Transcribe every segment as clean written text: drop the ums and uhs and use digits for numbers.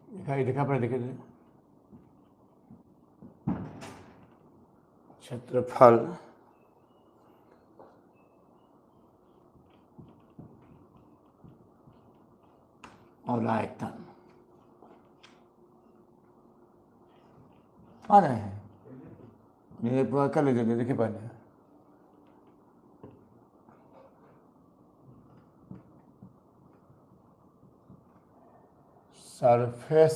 दिखा पर देखे क्षेत्रफल और आयतन आ रहे हैं। ये पूरा कर लीजिए, देखिए पहले सरफेस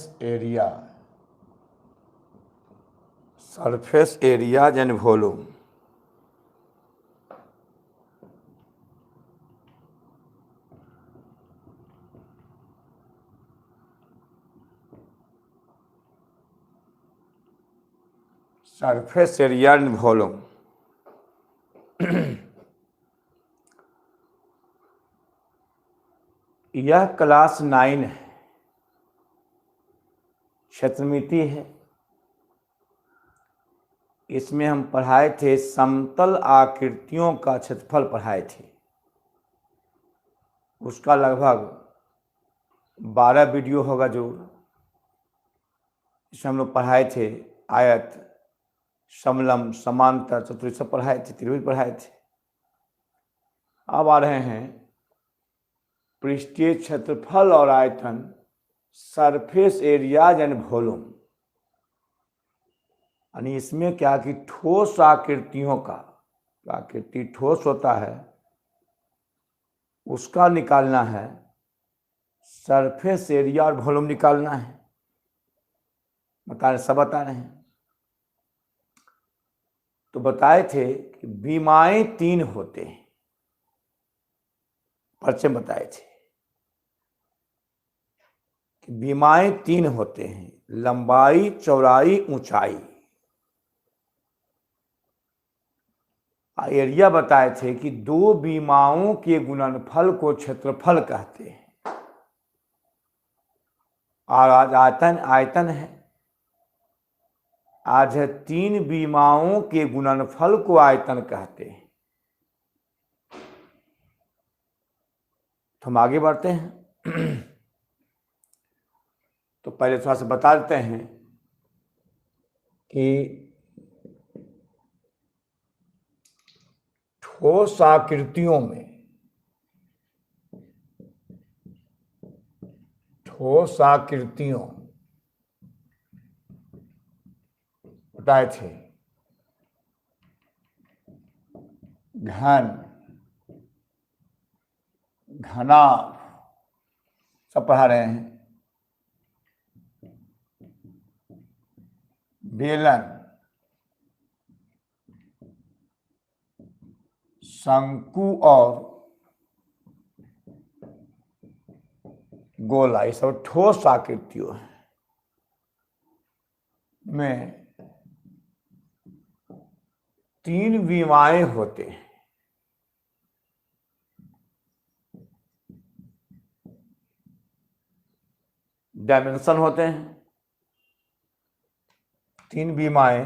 एरिया यानी volume. Surface area and volume यह क्लास 9 है, क्षेत्रमिति है। इसमें हम पढ़ाए थे समतल आकृतियों का क्षेत्रफल पढ़ाए थे। उसका लगभग 12 वीडियो होगा जो इसमें हम लोग पढ़ाए थे। आयत, समलंब, समांतर, चतुर्भुज सब पढ़ाए थे, त्रिभुज पढ़ाए थे। अब आ रहे हैं पृष्ठीय क्षेत्रफल और आयतन, सरफेस एरिया यानी वॉल्यूम। यानी इसमें क्या कि ठोस आकृतियों का, आकृति ठोस होता है उसका निकालना है, सरफेस एरिया और वॉल्यूम निकालना है। सब बता रहे हैं। तो बताए थे कि विमाएं 3 होते हैं, परिचय बताए थे कि विमाएं 3 होते हैं, लंबाई, चौड़ाई, ऊंचाई। एरिया बताए थे कि 2 विमाओं के गुणनफल को क्षेत्रफल कहते हैं। और आज आयतन है। आज है 3 विमाओं के गुणनफल को आयतन कहते हैं। तो हम आगे बढ़ते हैं। तो पहले थोड़ा सा बता देते हैं कि ठोस आकृतियों बताए थे घन, घनाभ सब पढ़ा रहे हैं। बेलन, शंकु और गोला, ये सब ठोस आकृतियों में 3 विमाएं होते हैं। डायमेंशन होते हैं 3 विमाएं,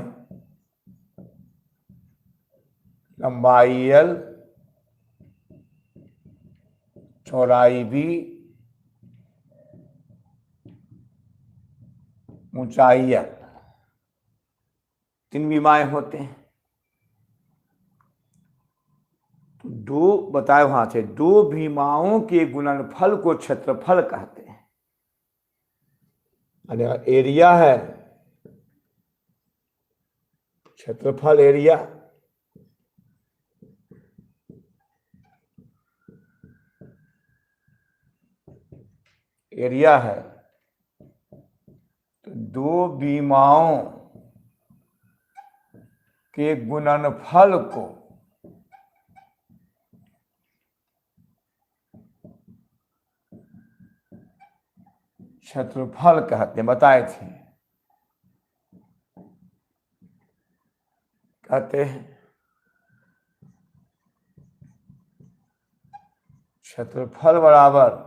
लंबाई L, चौड़ाई B, ऊंचाई L। 3 विमाएं होते हैं। तो 2 बताए वहां थे, 2 विमाओं के गुणनफल को क्षेत्रफल कहते हैं। एरिया है क्षेत्रफल, एरिया है। तो 2 विमाओं के गुणनफल को क्षेत्रफल कहते हैं। बताए थे, कहते हैं क्षेत्रफल बराबर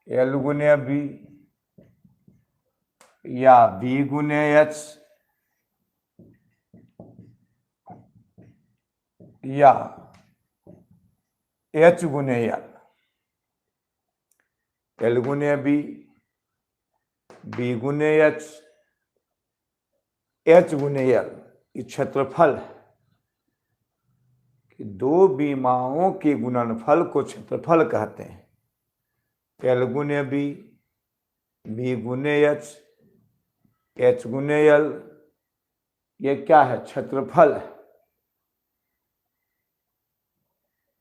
L गुने B या B गुने H या H गुने L। L गुने B बी गुने एच, एच गुने एल, ये क्षेत्रफल है कि दो विमाओं के गुणनफल को क्षेत्रफल कहते हैं। एल गुने बी गुने एच गुने एल, ये क्या है? क्षेत्रफल है।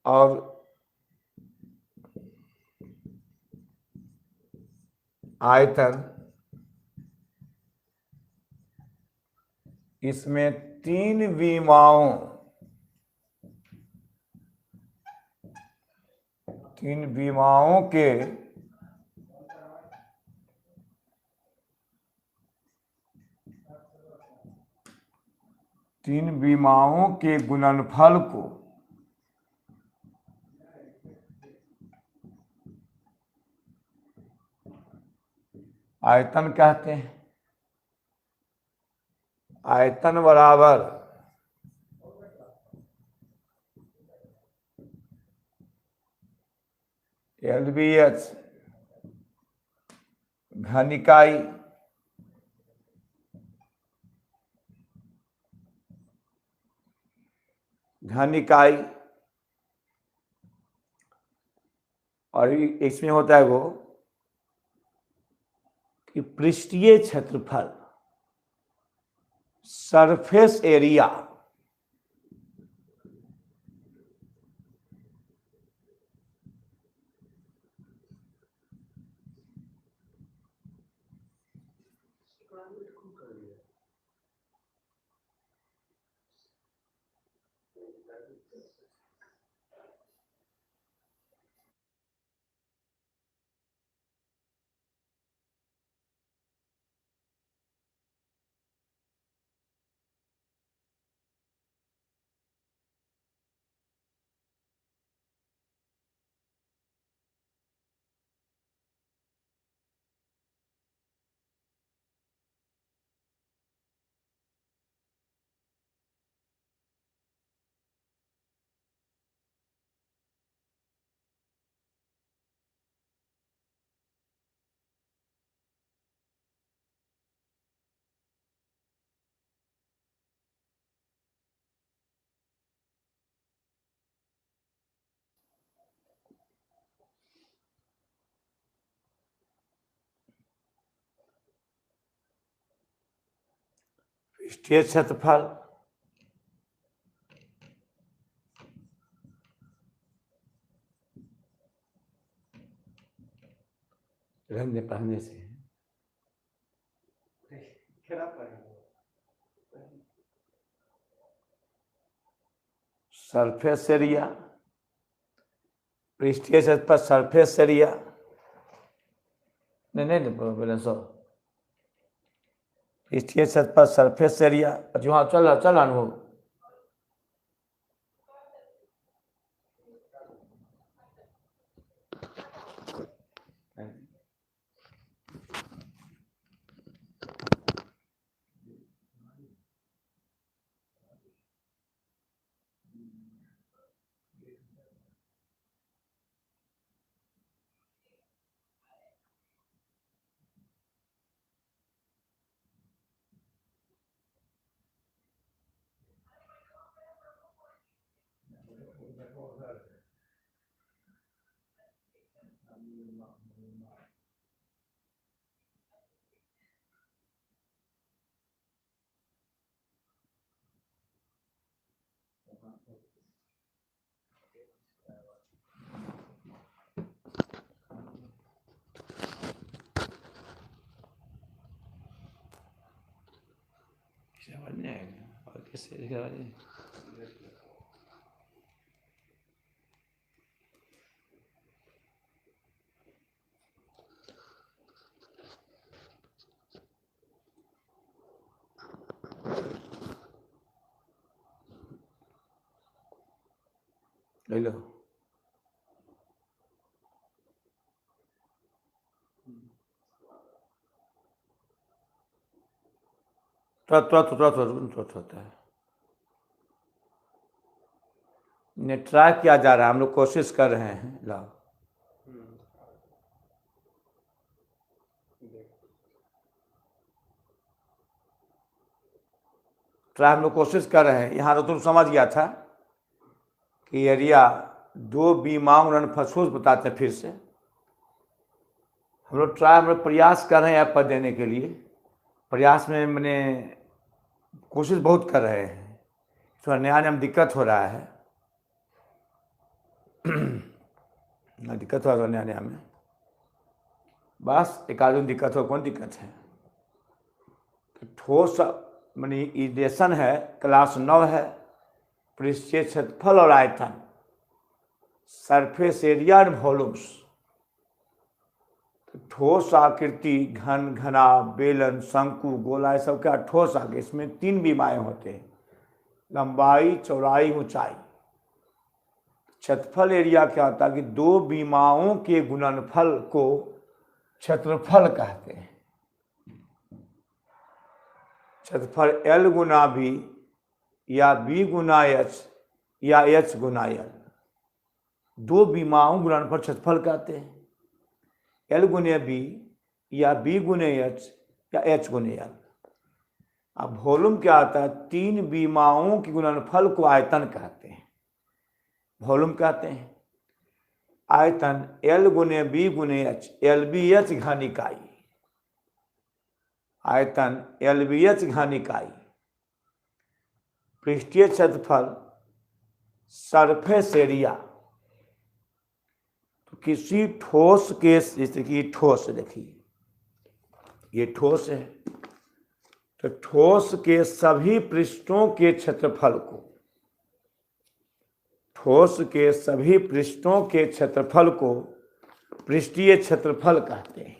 और आयतन, इसमें तीन विमाओं के गुणनफल को आयतन कहते हैं। आयतन बराबर LBH घन इकाई और इसमें होता है वो कि पृष्ठीय क्षेत्रफल, सरफेस एरिया। पृष्ठीय क्षेत्रफल रहने पढ़ने से सरफेस एरिया, पृष्ठीय क्षेत्रफल सरफेस एरिया, नहीं बैलेंस हो, पृष्ठीय क्षेत्रफल सरफेस एरिया। जो हाँ चल अनुभव और कैसे ले लो। तुरंत होता है। ट्राई किया जा रहा है, हम लोग कोशिश कर रहे हैं। लाओ ट्राई हम लोग कोशिश कर रहे हैं। यहाँ तो तुम समझ गया था कि एरिया 2b मांग गुणनफल सूत्र बताते हैं। फिर से हम लोग प्रयास कर रहे हैं ऐप पर देने के लिए। प्रयास में मैंने कोशिश बहुत कर रहे हैं, थोड़ा नया नया दिक्कत हो रहा है दिक्कत हो रहा है नया नया में, बस एक आध दिक्कत हो, कौन दिक्कत है। तो ठोस मानी इक्वेशन है, क्लास 9 है, पृष्ठीय क्षेत्रफल और आयतन, सरफेस एरिया एंड वॉल्यूम्स। तो ठोस आकृति, घन, घना, बेलन, शंकु, गोला, ये सब क्या ठोस आकृति। इसमें 3 विमाएँ होते हैं, लंबाई, चौड़ाई, ऊंचाई। क्षेत्रफल एरिया क्या होता है कि 2 विमाओं के गुणनफल को क्षेत्रफल कहते हैं। क्षेत्रफल L गुना V या B गुना H या H गुना L, 2 विमाओं गुणनफल क्षेत्रफल कहते हैं। L गुने B या B गुने H या H गुने L। अब वॉल्यूम क्या आता है, 3 विमाओं के गुणनफल को आयतन कहते हैं, वॉल्यूम कहते हैं। आयतन L गुने B गुने H, LBH घन इकाई। आयतन LBH घन इकाई। पृष्ठीय क्षेत्रफल सरफेस एरिया। तो किसी ठोस के, जैसे कि ठोस, देखिए ये ठोस है, तो ठोस के सभी पृष्ठों के क्षेत्रफल को, ठोस के सभी पृष्ठों के क्षेत्रफल को पृष्ठीय क्षेत्रफल कहते हैं।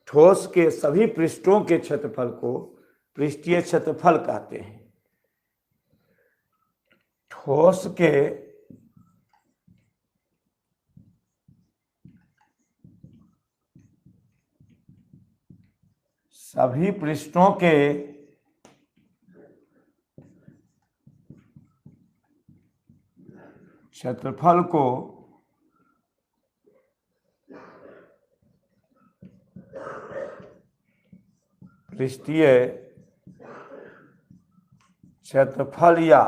ठोस के सभी पृष्ठों के क्षेत्रफल को पृष्ठीय क्षेत्रफल कहते हैं। ठोस के सभी पृष्ठों के क्षेत्रफल को पृष्ठीय क्षेत्रफल या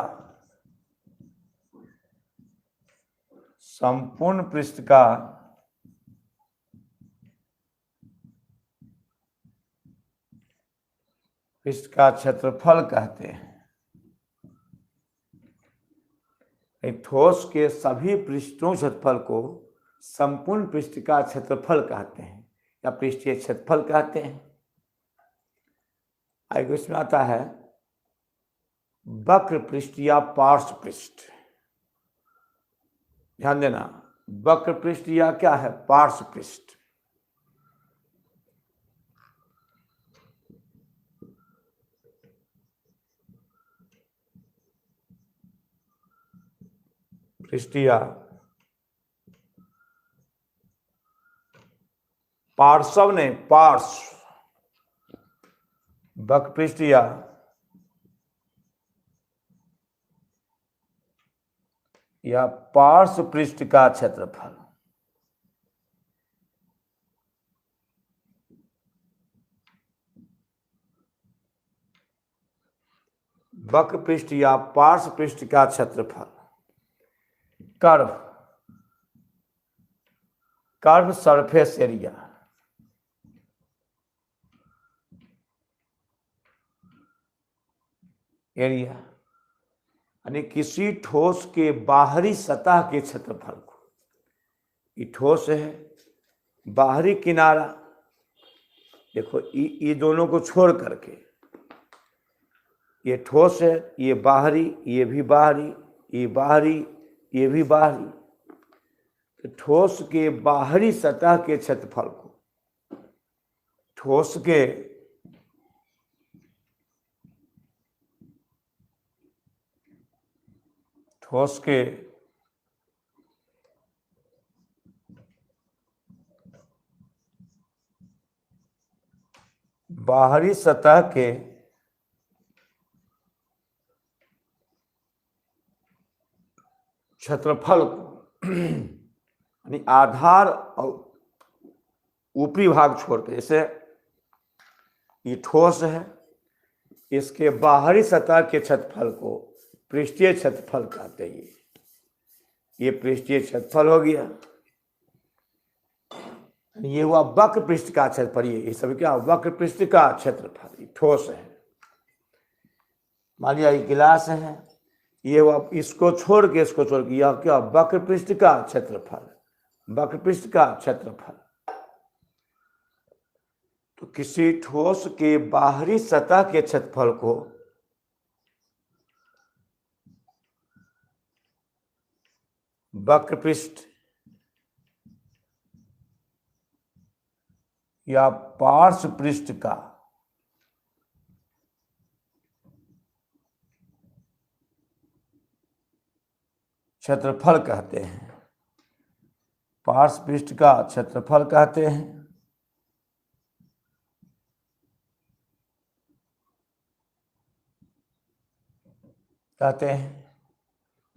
संपूर्ण पृष्ठ का क्षेत्रफल कहते हैं। ठोस के सभी पृष्ठों क्षेत्रफल को संपूर्ण पृष्ठ का क्षेत्रफल कहते हैं या पृष्ठीय क्षेत्रफल कहते हैं। आगे इसमें आता है वक्र पृष्ठ या पार्श्व पृष्ठ। ध्यान देना, वक्र पृष्ठ या क्या है, पार्श्व पृष्ठ। पृष्ठ या पार्श्व ने पार्श्व, वक्र पृष्ठ या पार्श्व पृष्ठ का क्षेत्रफल। वक्र पृष्ठ या पार्श्व पृष्ठ का क्षेत्रफल। Curve, curve surface area. Area यानी किसी ठोस के बाहरी सतह के क्षेत्रफल को। ये ठोस है, बाहरी किनारा, देखो ये दोनों को छोड़ करके ये ठोस है, ये बाहरी, ये भी बाहरी, ये बाहरी, ये भी बाहरी। तो ठोस के बाहरी सतह के क्षेत्रफल को, ठोस के बाहरी सतह के क्षेत्रफल को यानी आधार और ऊपरी भाग छोड़ के, जैसे ये ठोस है, इसके बाहरी सतह के क्षेत्रफल को पृष्ठीय क्षेत्रफल कहते हैं। ये पृष्ठीय क्षेत्रफल हो गया। ये हुआ वक्र पृष्ठ का क्षेत्रफल। ये सब क्या, वक्र पृष्ठ का क्षेत्रफल। ठोस है, मान लिया ये गिलास है, ये हुआ, इसको छोड़ के यह क्या, वक्र पृष्ठ का क्षेत्रफल, वक्र पृष्ठ का क्षेत्रफल। तो किसी ठोस के बाहरी सतह के क्षेत्रफल को वक्र पृष्ठ या पार्श्व पृष्ठ का क्षेत्रफल कहते हैं। पार्श्व पृष्ठ का क्षेत्रफल कहते हैं।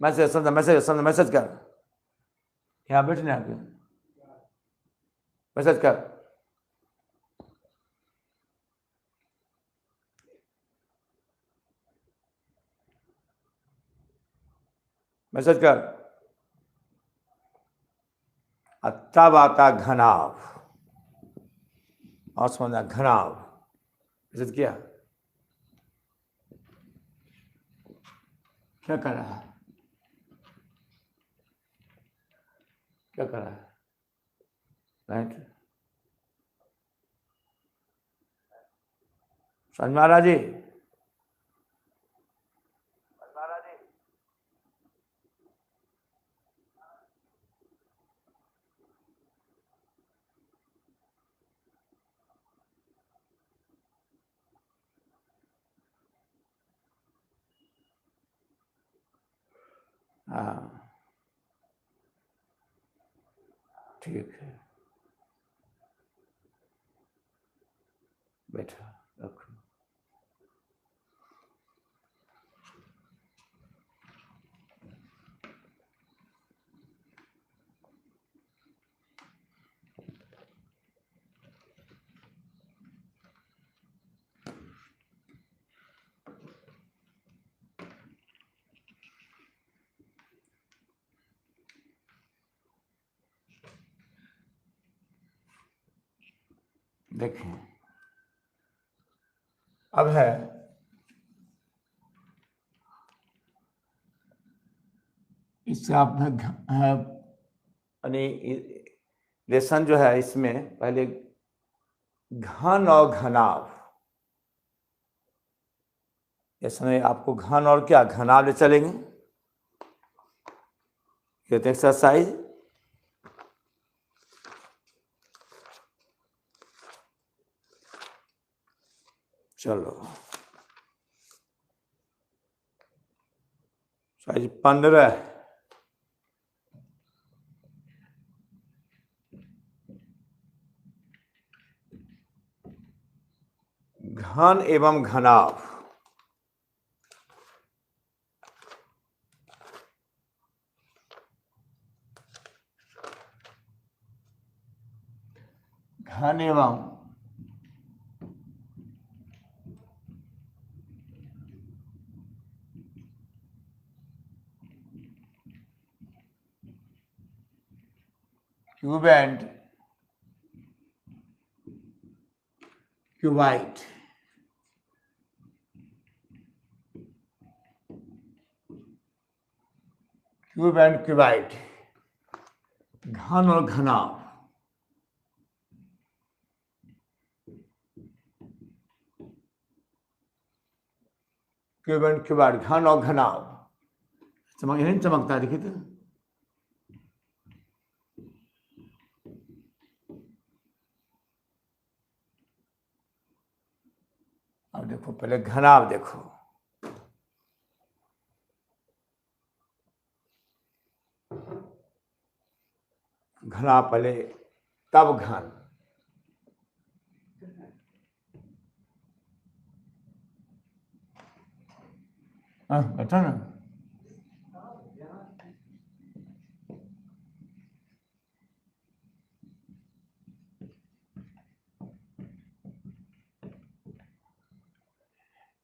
मैसेज कर, यहाँ बैठने आके मैसेज कर। मैसेज कर। तब आता घनाभ, और समझना घनाभ। मैसेज किया, क्या कर रहा है, क्या कर रहा है, राइट। समझ में आ रहा जी? हाँ ठीक है, बैठा रखो। देखें, अब है इससे आप यानी लेसन जो है, इसमें पहले घन और घनाभ। इसमें आपको घन और क्या, घनाभ ले चलेंगे। ये तो एक्सरसाइज। चलो साइज 15। घन एवं घनाभ। घन एवं cube and qubit. Cube and qubit, घन और घनाभ। क्यूब एंड क्यूबाइट, घन और घनाभ। चमक, यही चमकता है, देखिए तो। अब देखो, पहले घनाभ देखो। घना पहले, तब घन। बैठा ना।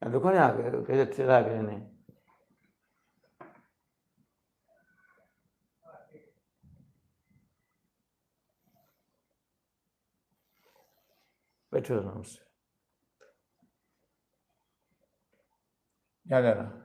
देखो ना आगे कैसे चला गए ने। बैठो आराम से, याद आना।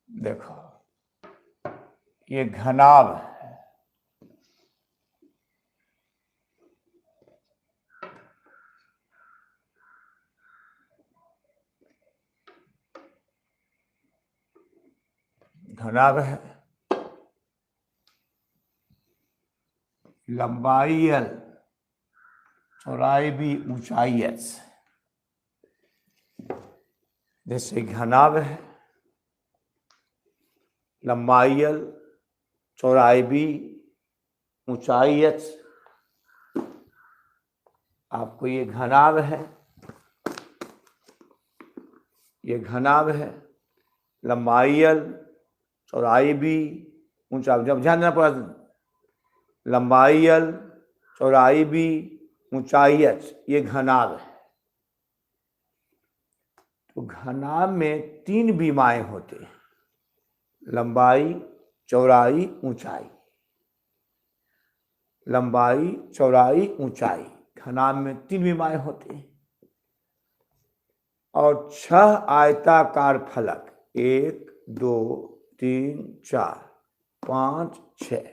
देखो ये घनाभ है, घनाभ है, लंबाई L, चौड़ाई भी, ऊंचाई h। जैसे घनाभ है, लंबाई L, चौड़ाई भी, ऊंचाई h। आपको ये घनाभ है, ये घनाभ है, लंबाई L, चौड़ाई भी, ऊंचाई। जब ध्यान देना पड़ा, लंबाई L, चौड़ाई भी, ऊंचाई h, ये घनाभ है। तो घनाभ में 3 विमाएं होते हैं, लंबाई, चौड़ाई, ऊंचाई। लंबाई, चौड़ाई, ऊंचाई, घनाभ में 3 विमाएं होते हैं। और 6 आयताकार फलक, 1 2 3 4 5 6,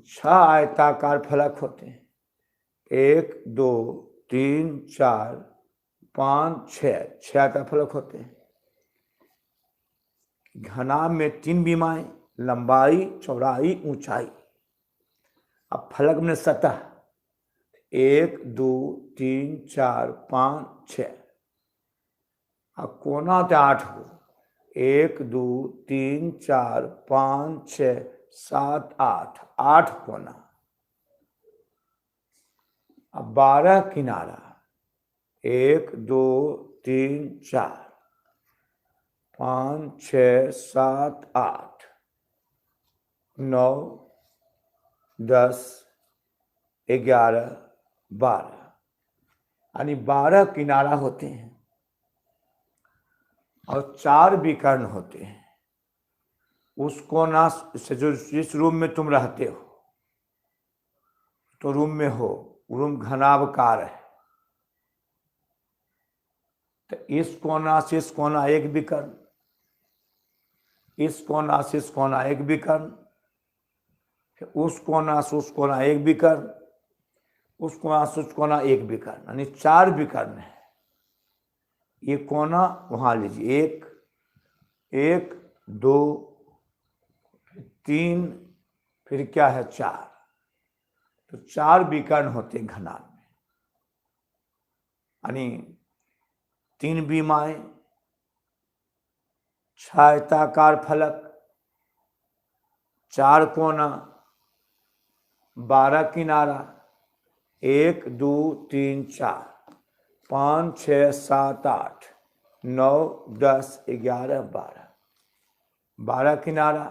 6 आयताकार फलक होते हैं, 1 2 3 4 5 6, 6 आयताकार फलक होते हैं। घनाभ में 3 विमाएं, लंबाई, चौड़ाई, ऊंचाई। अब फलक में सतह, 1 2 3 4 5 6। अब कोना होते 8 को, 1 2 3 4 5 6 7 8, 8 कोना। अब 12 किनारा, 1 2 3 4 5 6 7 8 9 10 11 12, यानी 12 किनारा होते हैं। और 4 विकर्ण होते हैं। उस कोना से, जो जिस रूम में तुम रहते हो, तो रूम में हो, रूम घनाभकार है, तो इस कोना से इस कोना एक विकर्ण, इस कोना से इस कोना एक विकर्ण, उस कोना से उस कोना एक विकर्ण, उस कोना से उस कोना एक विकर्ण, यानी 4 विकर्ण है। ये कोना वहां लीजिए, 1 1 2 3, फिर क्या है 4, तो 4 विकर्ण होते घनाभ में, यानी 3 विमाएं, 6 आयताकार फलक, 4 कोना, 12 किनारा, 1 2 3 4 5 6 7 8 9 10 11 12, 12 किनारा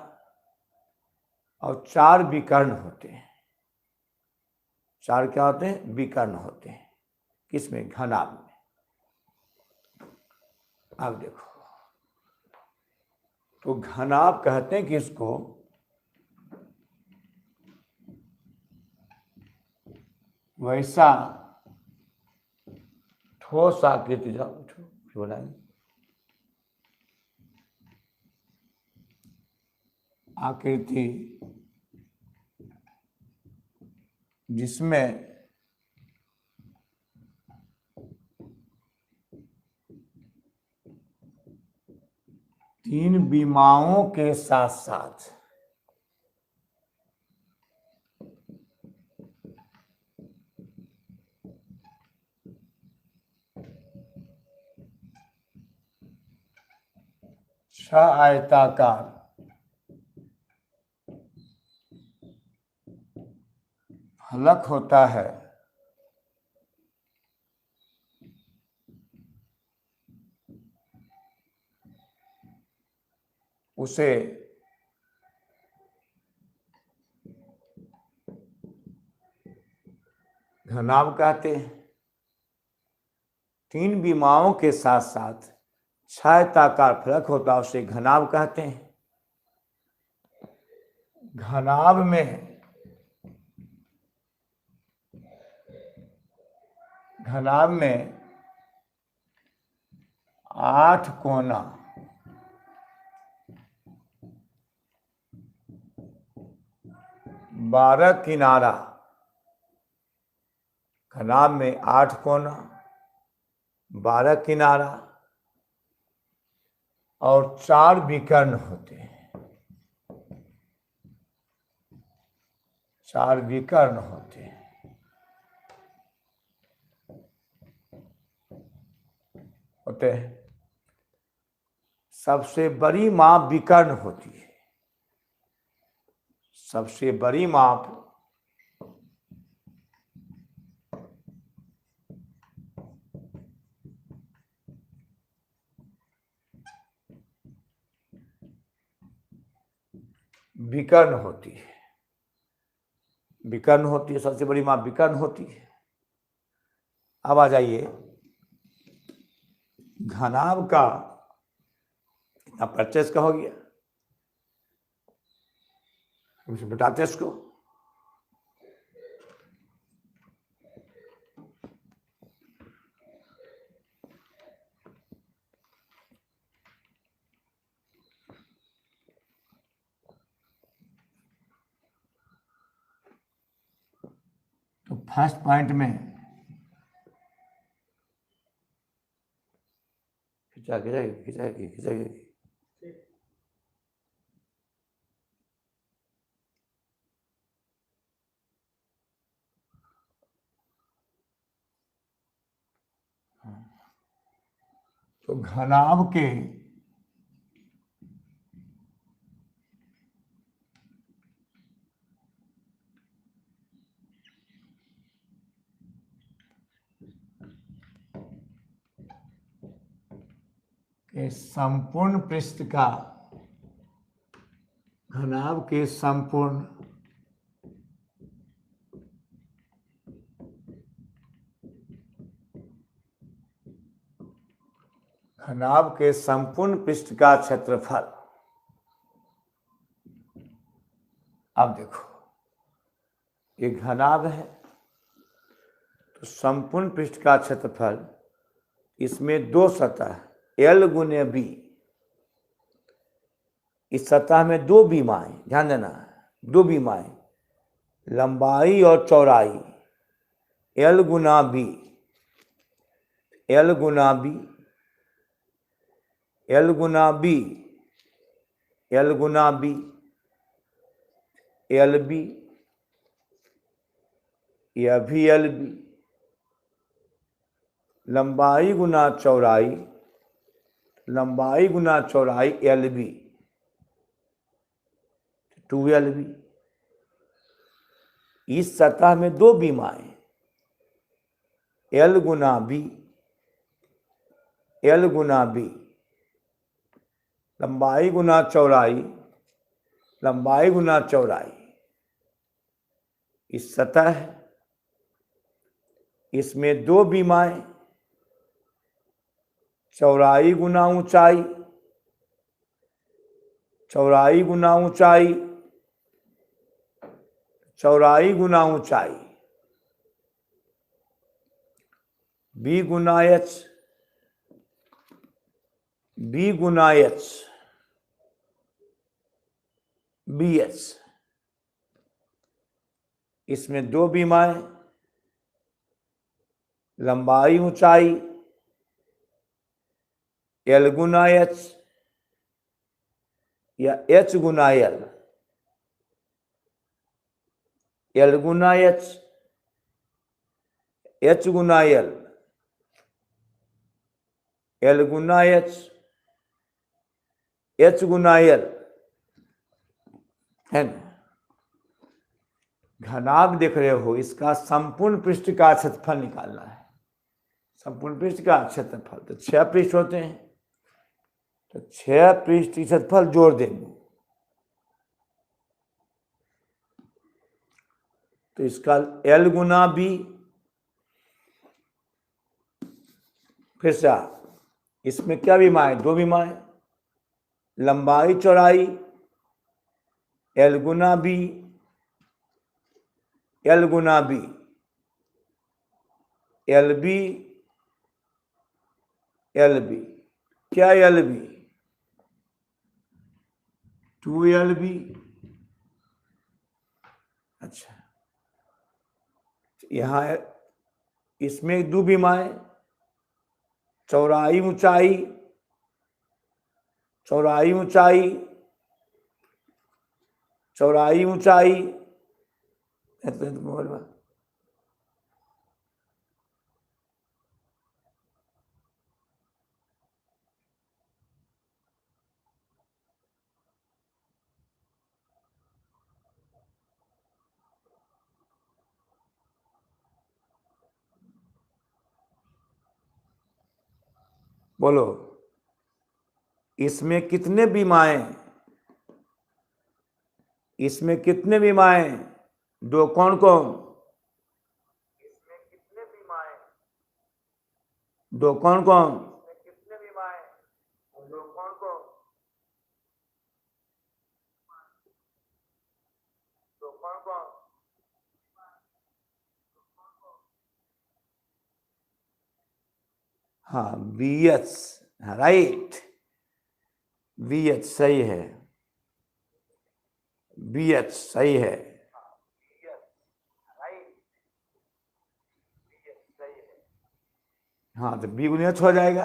और 4 विकर्ण होते हैं। 4 क्या होते हैं? विकर्ण होते हैं। किसमें? घनाभ में। अब देखो, तो घनाभ कहते हैं किसको? वैसा ठोस आकृति, जाओ बनाएंगे, आकृति जिसमें तीन बीमाओं के साथ साथ छह आयताकार फलक होता है, उसे घनाभ कहते हैं। तीन बीमाओं के साथ साथ छह आयताकार फलक होता है, उसे घनाभ कहते हैं। घनाभ में 8 कोना, 12 किनारा, घनाभ में 8 कोना, 12 किनारा और 4 विकर्ण होते हैं। 4 विकर्ण होते हैं। सबसे बड़ी माप विकर्ण होती है। सबसे बड़ी माप विकर्ण होती है। विकर्ण होती है, सबसे बड़ी माप विकर्ण होती है। अब आ जाइए, घनाभ का इतना परिचय इसका हो गया, बताते इसको। तो फर्स्ट पॉइंट में खिंचाएगी। तो घनाभ के संपूर्ण पृष्ठ का, घनाभ के संपूर्ण घनाभ के संपूर्ण पृष्ठ का क्षेत्रफल। अब देखो, ये घनाभ है तो संपूर्ण पृष्ठ का क्षेत्रफल, इसमें दो सतह L गुने B, इस सतह में दो बीमाएं, ध्यान देना, दो बीमाएं, लंबाई और चौड़ाई L गुना B, L गुना B, L गुना B, L गुना B, LB, यह भी LB, लंबाई गुना चौड़ाई, लंबाई गुना चौड़ाई LB, 2LB। इस सतह में दो बीमाएं, L गुना B, L गुना B, लंबाई गुना चौड़ाई, लंबाई गुना चौड़ाई, इस सतह है, इसमें दो बीमाएं, चौड़ाई गुना ऊंचाई, चौड़ाई गुना ऊंचाई, चौड़ाई गुना ऊंचाई, B गुना H, B गुना H, BH, इसमें दो बीमाएं, लंबाई ऊंचाई L गुना H या H गुना L, L गुना H गुना L गुना H गुना L, है ना। घनाभ देख रहे हो, इसका संपूर्ण पृष्ठ का क्षेत्रफल निकालना है। संपूर्ण पृष्ठ का क्षेत्रफल तो 6 पृष्ठ होते हैं, तो 6 पृष्ठ क्षेत्रफल जोड़ देंगे तो इसका L गुना B, फिर से इसमें क्या बीमाएं, दो बीमाएं, लंबाई चौड़ाई L गुना B, L गुना B, LB LB, क्या LB, 2LB। अच्छा, यहां इसमें दो बीमाएं, चौड़ाई ऊंचाई, चौड़ाई ऊंचाई, चौड़ाई ऊंचाई, बोलो इसमें कितने बीमाएं, इसमें कितने बीमाएं, दो, कौन कौन, इसमें कितने बीमाएं, दो, कौन कौन, इसमें कितने बीमाएं, दो, कौन कौन, दो, कौन कौन, हाँ BH, राइट, BH सही है, BH सही है, हाँ तो B गुना H हो जाएगा,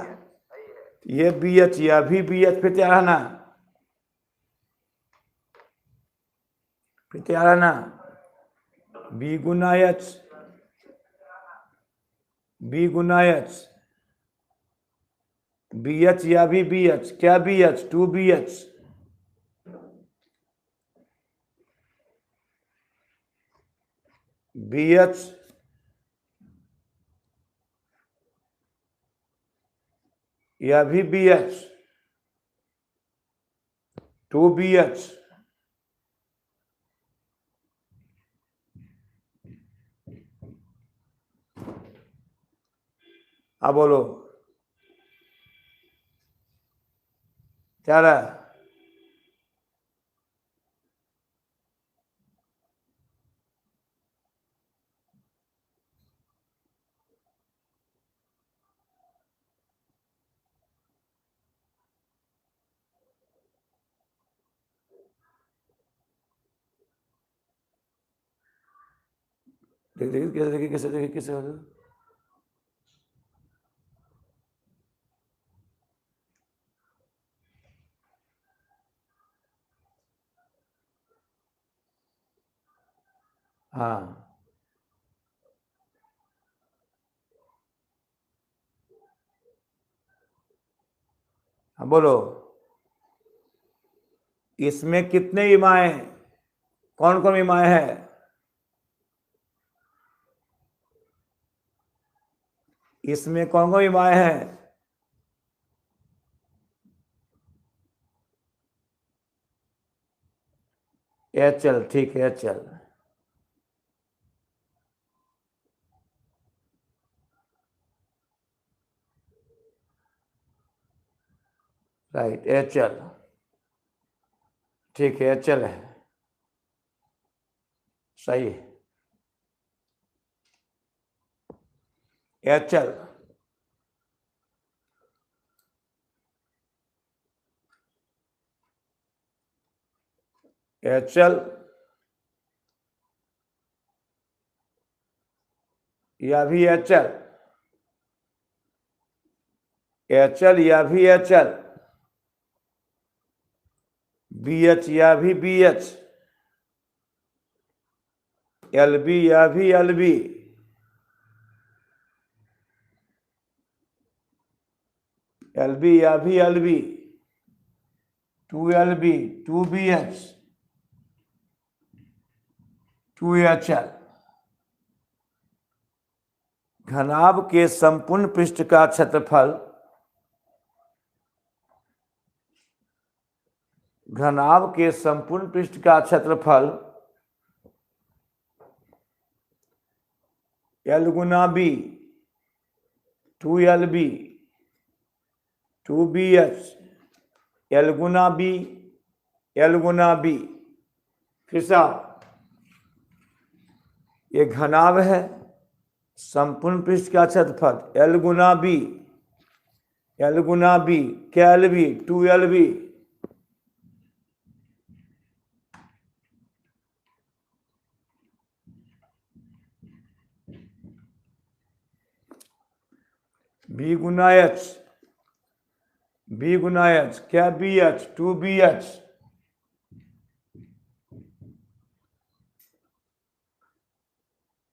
ये BH, यह भी BH, फिर तैयार है ना, फिर तैयार है ना, B गुना H, B गुना H, BH या भी BH, क्या BH, 2BH, BH या भी BH, 2BH, अब बोलो क्या रहा है, देखिए कैसे, देखिए कैसे, देखिए कैसे, हाँ हाँ बोलो इसमें कितने इमाएं, कौन कौन इमाएं है, इसमें कौन कौन इमाएं है, HL, ठीक है HL, राइट HL, ठीक है HL है, सही है HL, HL या भी एच एल, एच एल या भी एच एल, बी एच या भी बी एच, एल बी या भी एल बी, एल बी या भी L B, two L B, two B H, two H L. घनाभ के संपूर्ण पृष्ठ का क्षेत्रफल, घनाभ के संपूर्ण पृष्ठ का क्षेत्रफल एल गुना B, two L B, two B H, L गुना बी, एल गुना बी। फिर से ये घनाभ है, संपूर्ण पृष्ठ का क्षेत्रफल एल गुना बी, एल गुना बी, क्या L B, two L B, B गुना एच, बी गुना एच, क्या B H, two B H,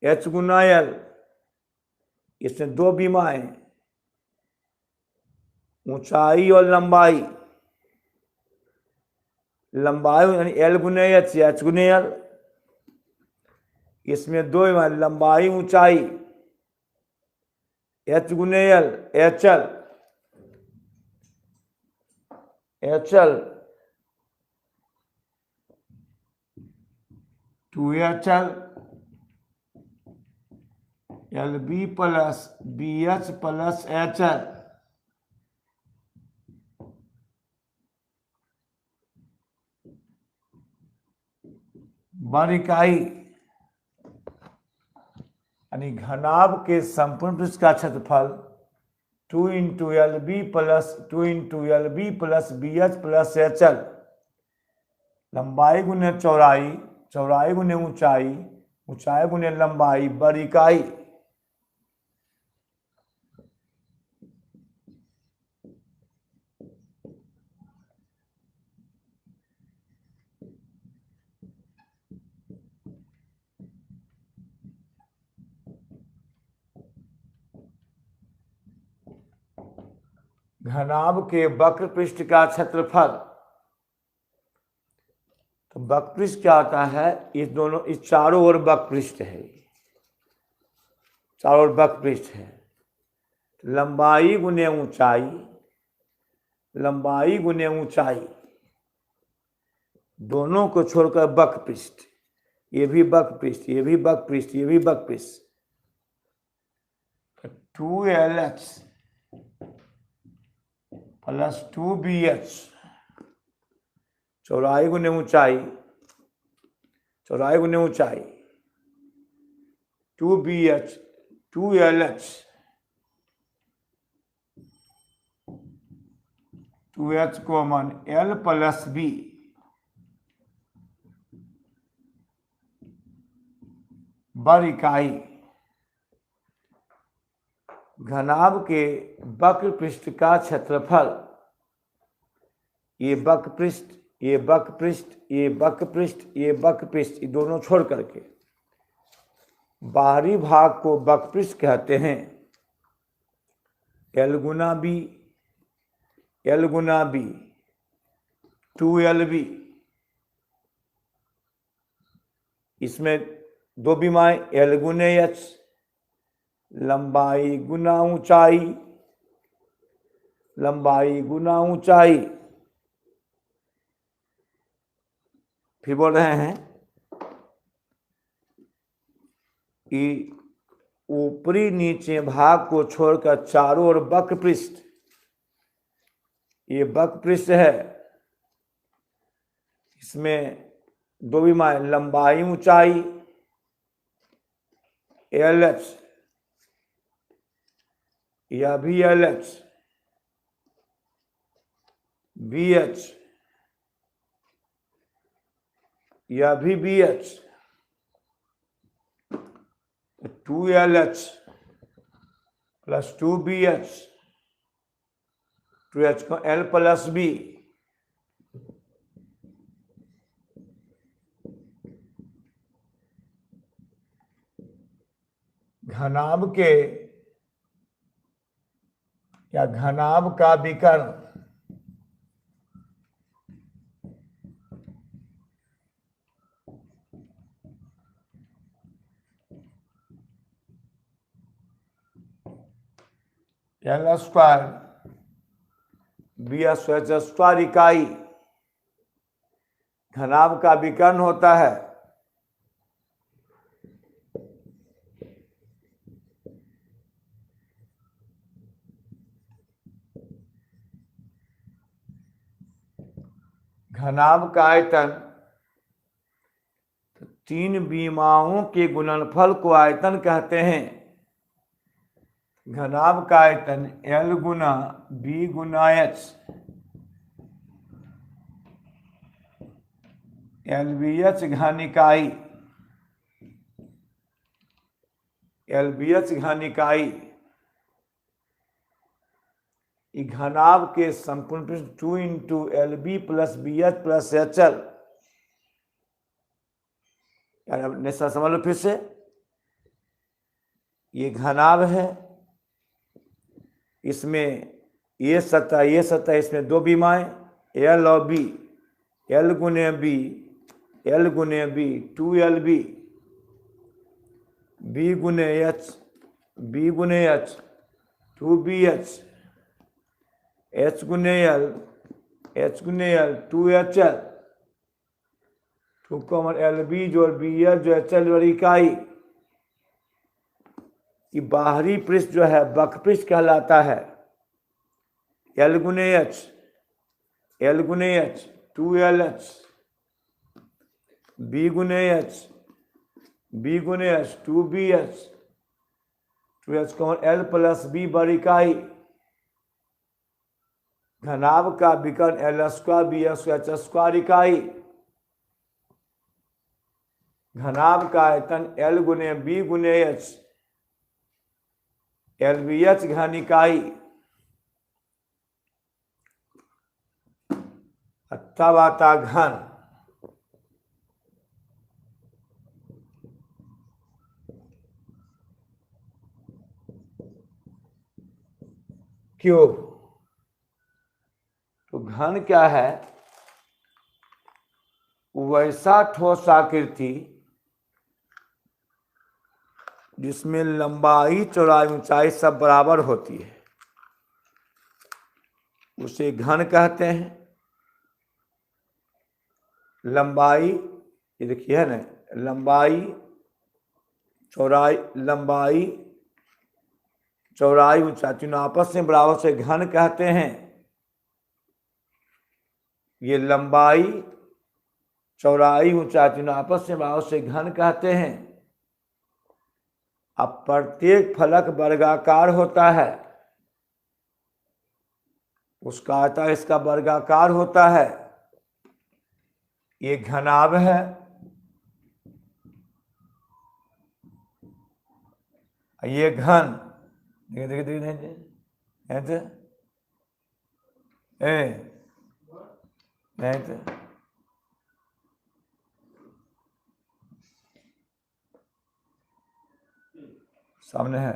H गुना एल, इसमें दो बीमाएं, ऊंचाई और लंबाई, लंबाई यानी एल गुने एच या एच गुने एल, इसमें दो बीमाएं, लंबाई ऊंचाई, एच गुने L, H L, H L, two H L, L B plus B H plus H L, बर इकाई यानी घनाभ के संपूर्ण पृष्ठ का क्षेत्रफल 2 into L B plus 2 into L B plus B H plus H L, लंबाई गुने चौड़ाई, चौड़ाई गुने ऊंचाई, ऊंचाई गुने लंबाई, बर इकाई। घनाभ के वक्र पृष्ठ का क्षेत्रफल, तो वक्र पृष्ठ क्या होता है, इस दोनों, इस चारों ओर वक्र पृष्ठ है, चारों ओर वक्र पृष्ठ है, लंबाई गुने ऊंचाई, लंबाई गुने ऊंचाई, दोनों को छोड़कर वक्र पृष्ठ, ये भी वक्र पृष्ठ, ये भी वक्र पृष्ठ, ये भी वक्र पृष्ठ, 2LH प्लस 2BH, चौड़ाई गुने ऊंचाई, चौड़ाई गुने ऊंचाई, 2BH, 2LH, 2H common, L plus B, बर इकाई। घनाभ के वक्र पृष्ठ का क्षेत्रफल, ये वक्र पृष्ठ, ये वक्र पृष्ठ, ये वक्र पृष्ठ, ये वक्र पृष्ठ, ये दोनों छोड़ करके बाहरी भाग को वक्र पृष्ठ कहते हैं। एल गुना बी, एल गुना बी, 2LB, इसमें दो बीमाएं, एल गुने एच, लंबाई गुना ऊंचाई, लंबाई गुना ऊंचाई। फिर बोल रहे हैं कि ऊपरी नीचे भाग को छोड़कर चारों ओर वक्र पृष्ठ, ये वक्र पृष्ठ है, इसमें दो बीमाएं, लंबाई ऊंचाई, LH या भी LH, BH या भी BH, 2LH plus 2BH, 2H को L प्लस B, घनाभ के या घनाभ का विकर्ण L स्क्वायर BH स्क्वायर इकाई घनाभ का विकर्ण होता है। घनाभ का आयतन, तो 3 विमाओं के गुणनफल को आयतन कहते हैं। घनाभ का आयतन L गुना B गुना H, LBH घन इकाई, LBH घन इकाई घनाभ के संपूर्ण पृष्ठ 2 into LB plus BH plus HL। समझ लो फिर से, ये घनाभ है, इसमें ये सतह, इसमें 2 विमाएं L और B, L गुने B, L गुने B 2LB, B गुने H, B गुने H 2BH, H गुने L, H गुने L 2HL, 2 कॉमन LB जो BH जो HL जो इकाई। कि बाहरी पृष्ठ जो है वक्रपृष्ठ कहलाता है। L गुने H, L गुने H 2LH, B गुने H, B गुने H 2BH, 2H common L plus B बड़ी इकाई। घनाभ का विकर्ण L स्क्वायर BH स्क्वायर इकाई। घनाभ का आयतन L गुने B गुने H, LBH घन इकाई। तब आता घन, क्यूब। तो घन क्या है? वैसा ठोस आकृति जिसमें लंबाई चौड़ाई ऊंचाई सब बराबर होती है, उसे घन कहते हैं। लंबाई, ये देखिए है ना, लंबाई चौड़ाई ऊंचाई तीनों आपस में बराबर से घन कहते हैं। ये लंबाई चौड़ाई ऊंचाई तीनों आपस में बराबर से घन कहते हैं। अब प्रत्येक फलक वर्गाकार होता है, उसका आयतन इसका वर्गाकार होता है। ये घनाभ है, ये घन। सामने है,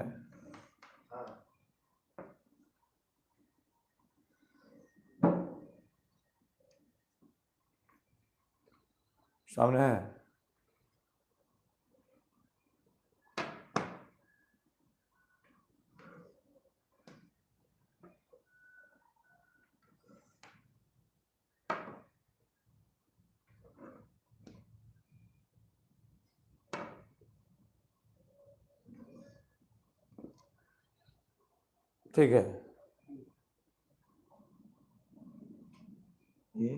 सामने है। ठीक है, ये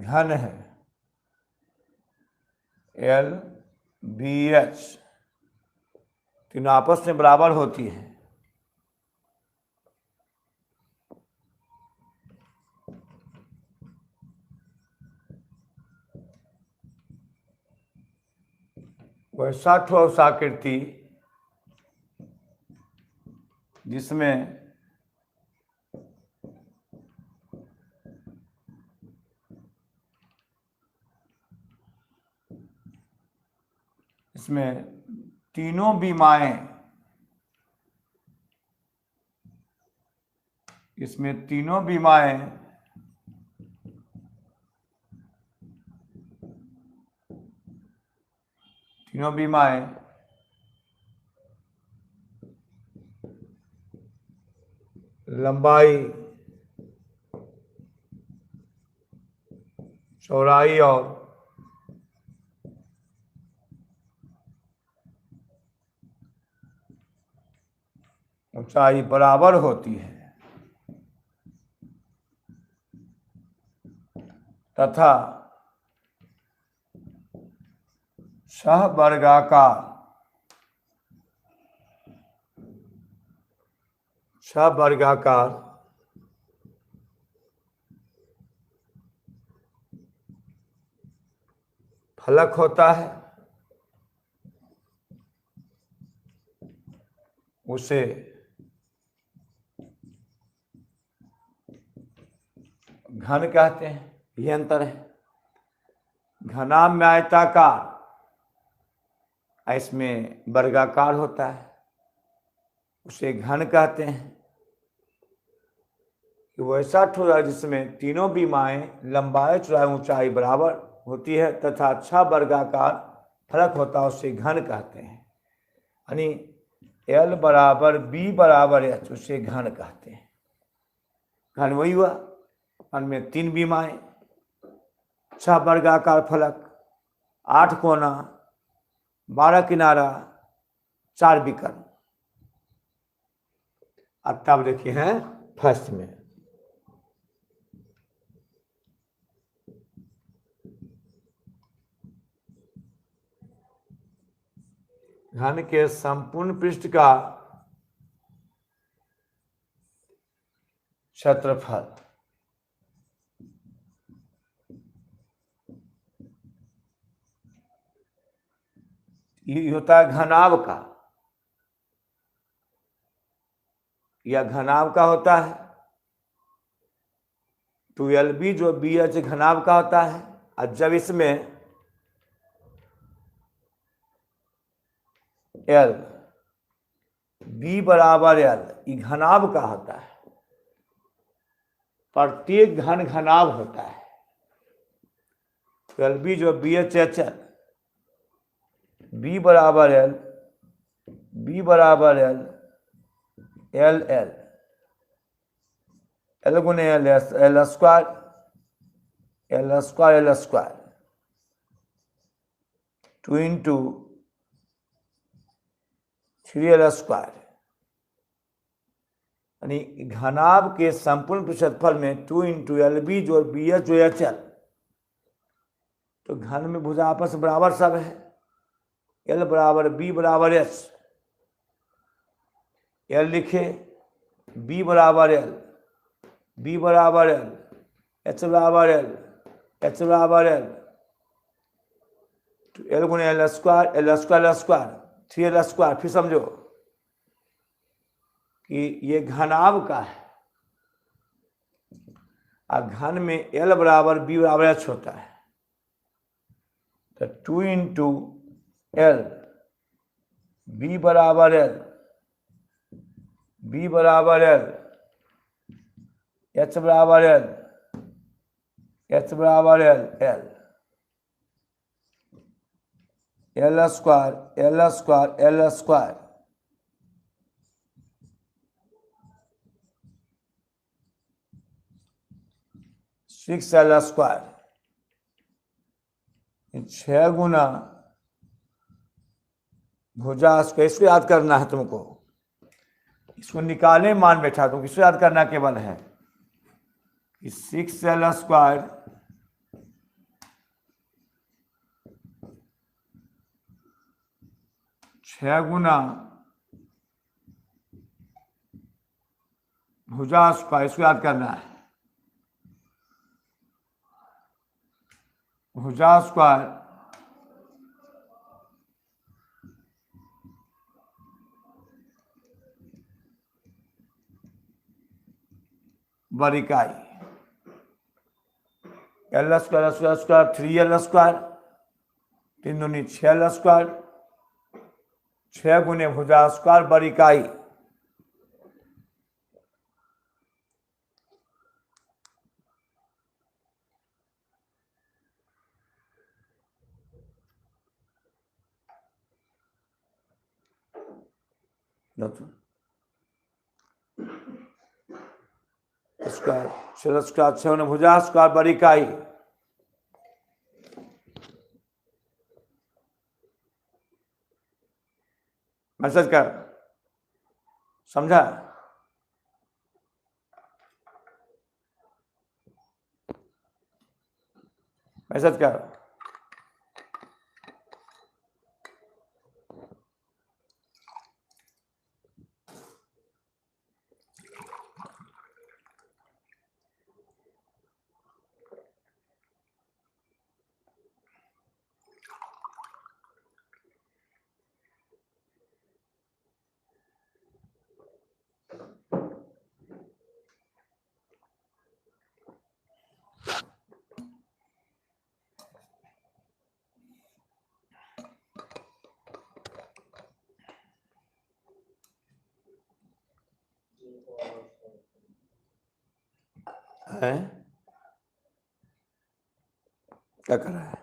घन है एल बी एच, तीनों आपस में बराबर होती है। वैसा ठोस आकृति जिसमें इसमें तीनों बीमाएं, इसमें तीनों बीमाएं लंबाई, चौड़ाई और ऊंचाई बराबर होती है तथा सवर्गाकार फलक होता है, उसे घन कहते हैं। ये अंतर है। घनाभ में आयताकार, इसमें वर्गाकार होता है, उसे घन कहते हैं। वैसा ठोस जिसमें तीनों बीमाएं लंबाई, चौड़ाई, ऊंचाई बराबर होती है तथा अच्छा वर्गाकार फलक होता है, उसे घन कहते हैं। यानी एल बराबर बी बराबर एच, उसे घन कहते हैं। घन वही हुआ उनमें 3 बीमाएं, 6 वर्गाकार फलक, 8 कोना, 12 किनारा, 4 विकर्ण। अब तब देखिए हैं फर्स्ट में घन के संपूर्ण पृष्ठ का क्षेत्रफल ये होता है घनाभ का, या घनाभ का होता है 2LB जो BH घनाभ का होता है। और जब इसमें L B बराबर L ये घनाभ का होता है, प्रत्येक घन घनाभ होता है। 12B जो BHHL B बराबर L, B बराबर L, L L, L गुने L L square, L square L square, 2 into 3L square. यानी घनाभ के संपूर्ण क्षेत्रफल में 2 इंटू LB जो BH जो HL, तो घन में भुजा आपस बराबर सब है। L बराबर B बराबर H, L लिखे, B बराबर L, B बराबर L, H बराबर L, H बराबर L, तो L गुने L square L square L square 3L square. फिर समझो कि ये घनाभ का है, और घन में L बराबर B बराबर H होता है, तो 2 इंटू L, B बराबर L, B बराबर L, H बराबर L, H बराबर L, L square L square L square, 6L square, 6 गुना भुजा। इसको याद करना है तुमको, इसको निकाले मान बैठा, तुमको इसको याद करना केवल है कि 6L स्क्वायर 6 गुना भुजा स्क्वायर, इसको याद करना है। भुजा स्क्वायर बरीकाई, L square square square 3l square, 3 दूनी 6l स्क्वायर, 6 गुने भुजा स्क्वायर बरीकाई। स्क्वायर 6 स्क्वायर 6 गुने भुजा स्क्वायर बरीकाई। मैसेज कर, समझा? मैसेज कर। है क्या कर रहा है?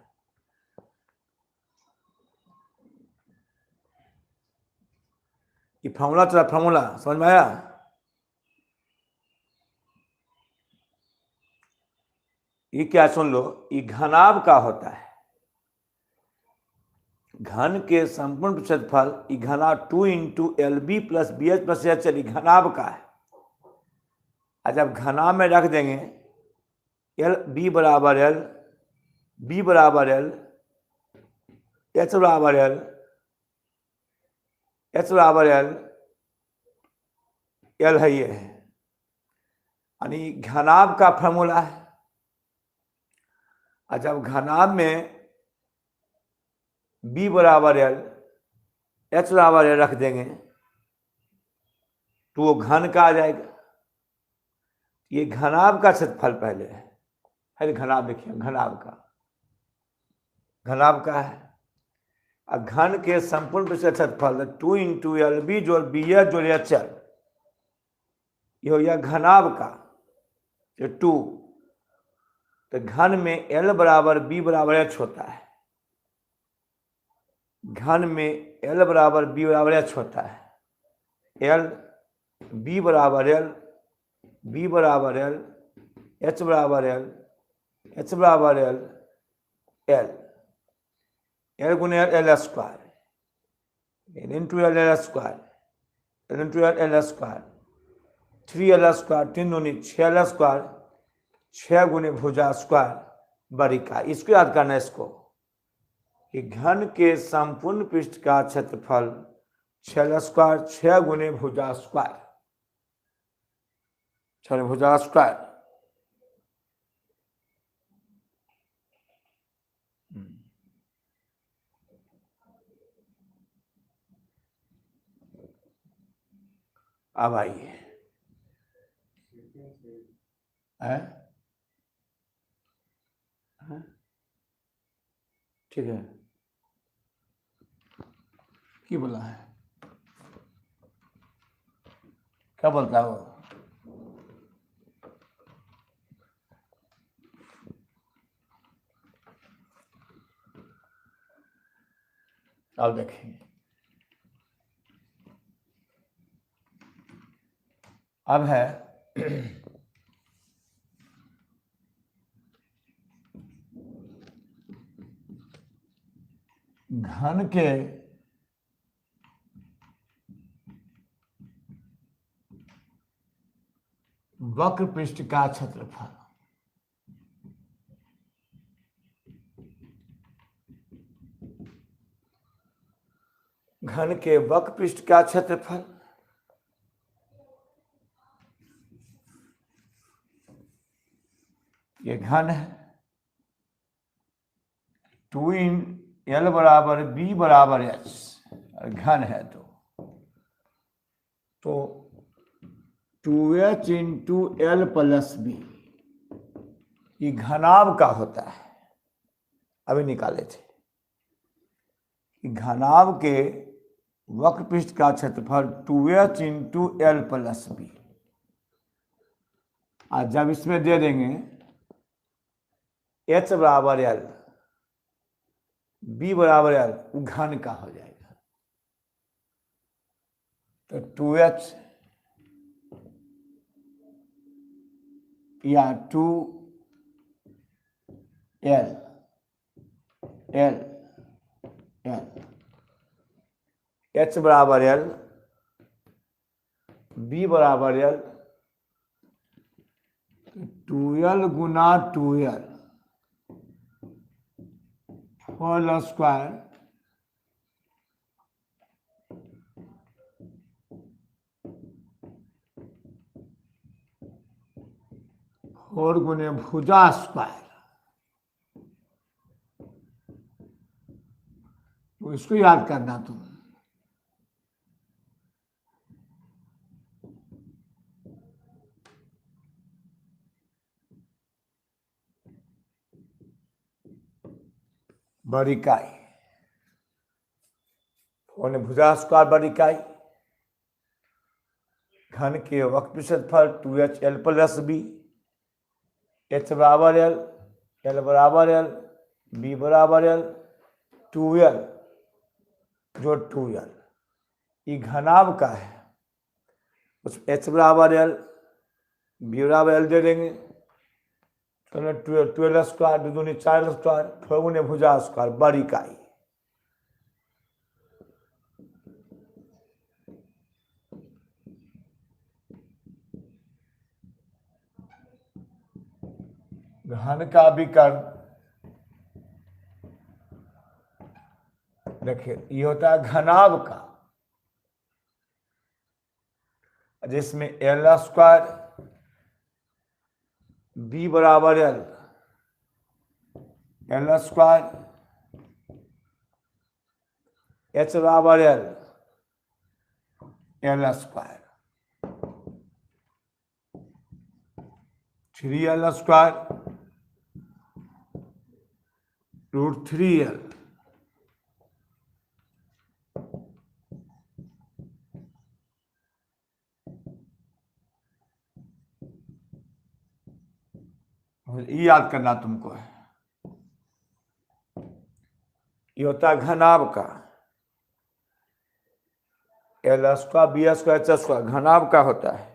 ये फॉर्मूला चला, फॉर्मूला समझ में आया? ये क्या, सुन लो, ये घनाभ का होता है। घन के संपूर्ण क्षेत्रफल, ये घना 2 into LB plus BH plus HL घनाभ का है। जब घना में रख देंगे एल बी बराबर एल, बी बराबर एल, एच बराबर एल, एच बराबर एल, एल है ये है, यानी घनाभ का फॉर्मूला है। और जब घनाभ में बी बराबर एल, एच बराबर एल रख देंगे तो वो घन का आ जाएगा। ये घनाभ का क्षेत्रफल पहले है, घनाभ देखिए, घनाभ का, घनाभ का है। और घन के संपूर्ण क्षेत्रफल 2 इंटू LB जोड़ BH जोड़ HL, ये हो गया घनाभ का, जो 2। तो घन में L बराबर B बराबर H होता है, घन में L बराबर B बराबर H होता है। L B बराबर L, B बराबर L, H बराबर L, H बराबर L, L, L गुने L square, L into L square, L into L square, 3L square, 3 दूनी 6L स्क्वायर, 6 गुने भुजा स्क्वायर बरीकाई। इसको याद करना है, इसको कि घन के संपूर्ण पृष्ठ का क्षेत्रफल 6L स्क्वायर, 6 गुने भुजा स्क्वायर, 6 भुजा स्क्वायर। अब आइए, ठीक है, क्या बोला है, क्या बोलता है वो? अब देखें, अब है घन के वक्र पृष्ठ का क्षेत्रफल। घन के वक्र पृष्ठ का क्षेत्रफल, ये घन है, 2 L बराबर B बराबर H, घन है तो 2H into L plus B, ये घनाभ का होता है। अभी निकाले थे कि घनाभ के वक्र पृष्ठ का क्षेत्रफल 2H into L plus B। आज जब इसमें दे देंगे H बराबर L, B बराबर L, वो घन का हो जाएगा। तो 2H या 2L L L, H बराबर L, B बराबर L, 2L गुना 2L होल स्क्वायर और गुने भुजा स्क्वायर। तो इसको याद करना तुम। बड़ी इकाई और भुजा स्क्वायर बड़ी इकाई, घन के वक्र क्षेत्रफल 2HL प्लस B, H बराबर L, L बराबर L, B बराबर L, 2L जो 2L, ये घनाभ का है। उस H बराबर L, B बराबर L दे देंगे, तो 12 स्क्वायर, 2 दूनी 4 स्क्वायर, 4 गुने भुजा स्क्वायर बड़ी इकाई। घन का विकर्ण, देखिए ये होता है घनाभ का, जिसमें L स्क्वायर, B बराबर L, L स्क्वायर, H बराबर L, L square, 3L square root 3L, ये याद करना तुमको है। ये होता है घनाभ का, L square, B square, H square घनाभ का होता है।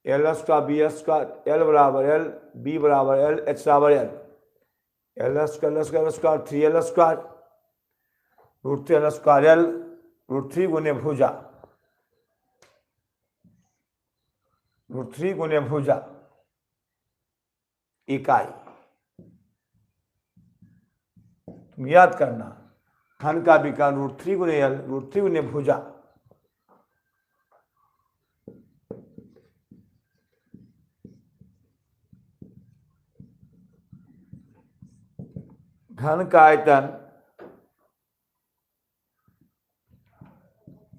L square, B square, L बराबर L, B बराबर L, H बराबर L, L square 3L square root 3L square L root 3 गुने भुजा, रूट 3 गुने भुजा इकाई। तुम याद करना, घन का विकर्ण रूट 3 गुने L, रूट 3 गुने भुजा। घन का आयतन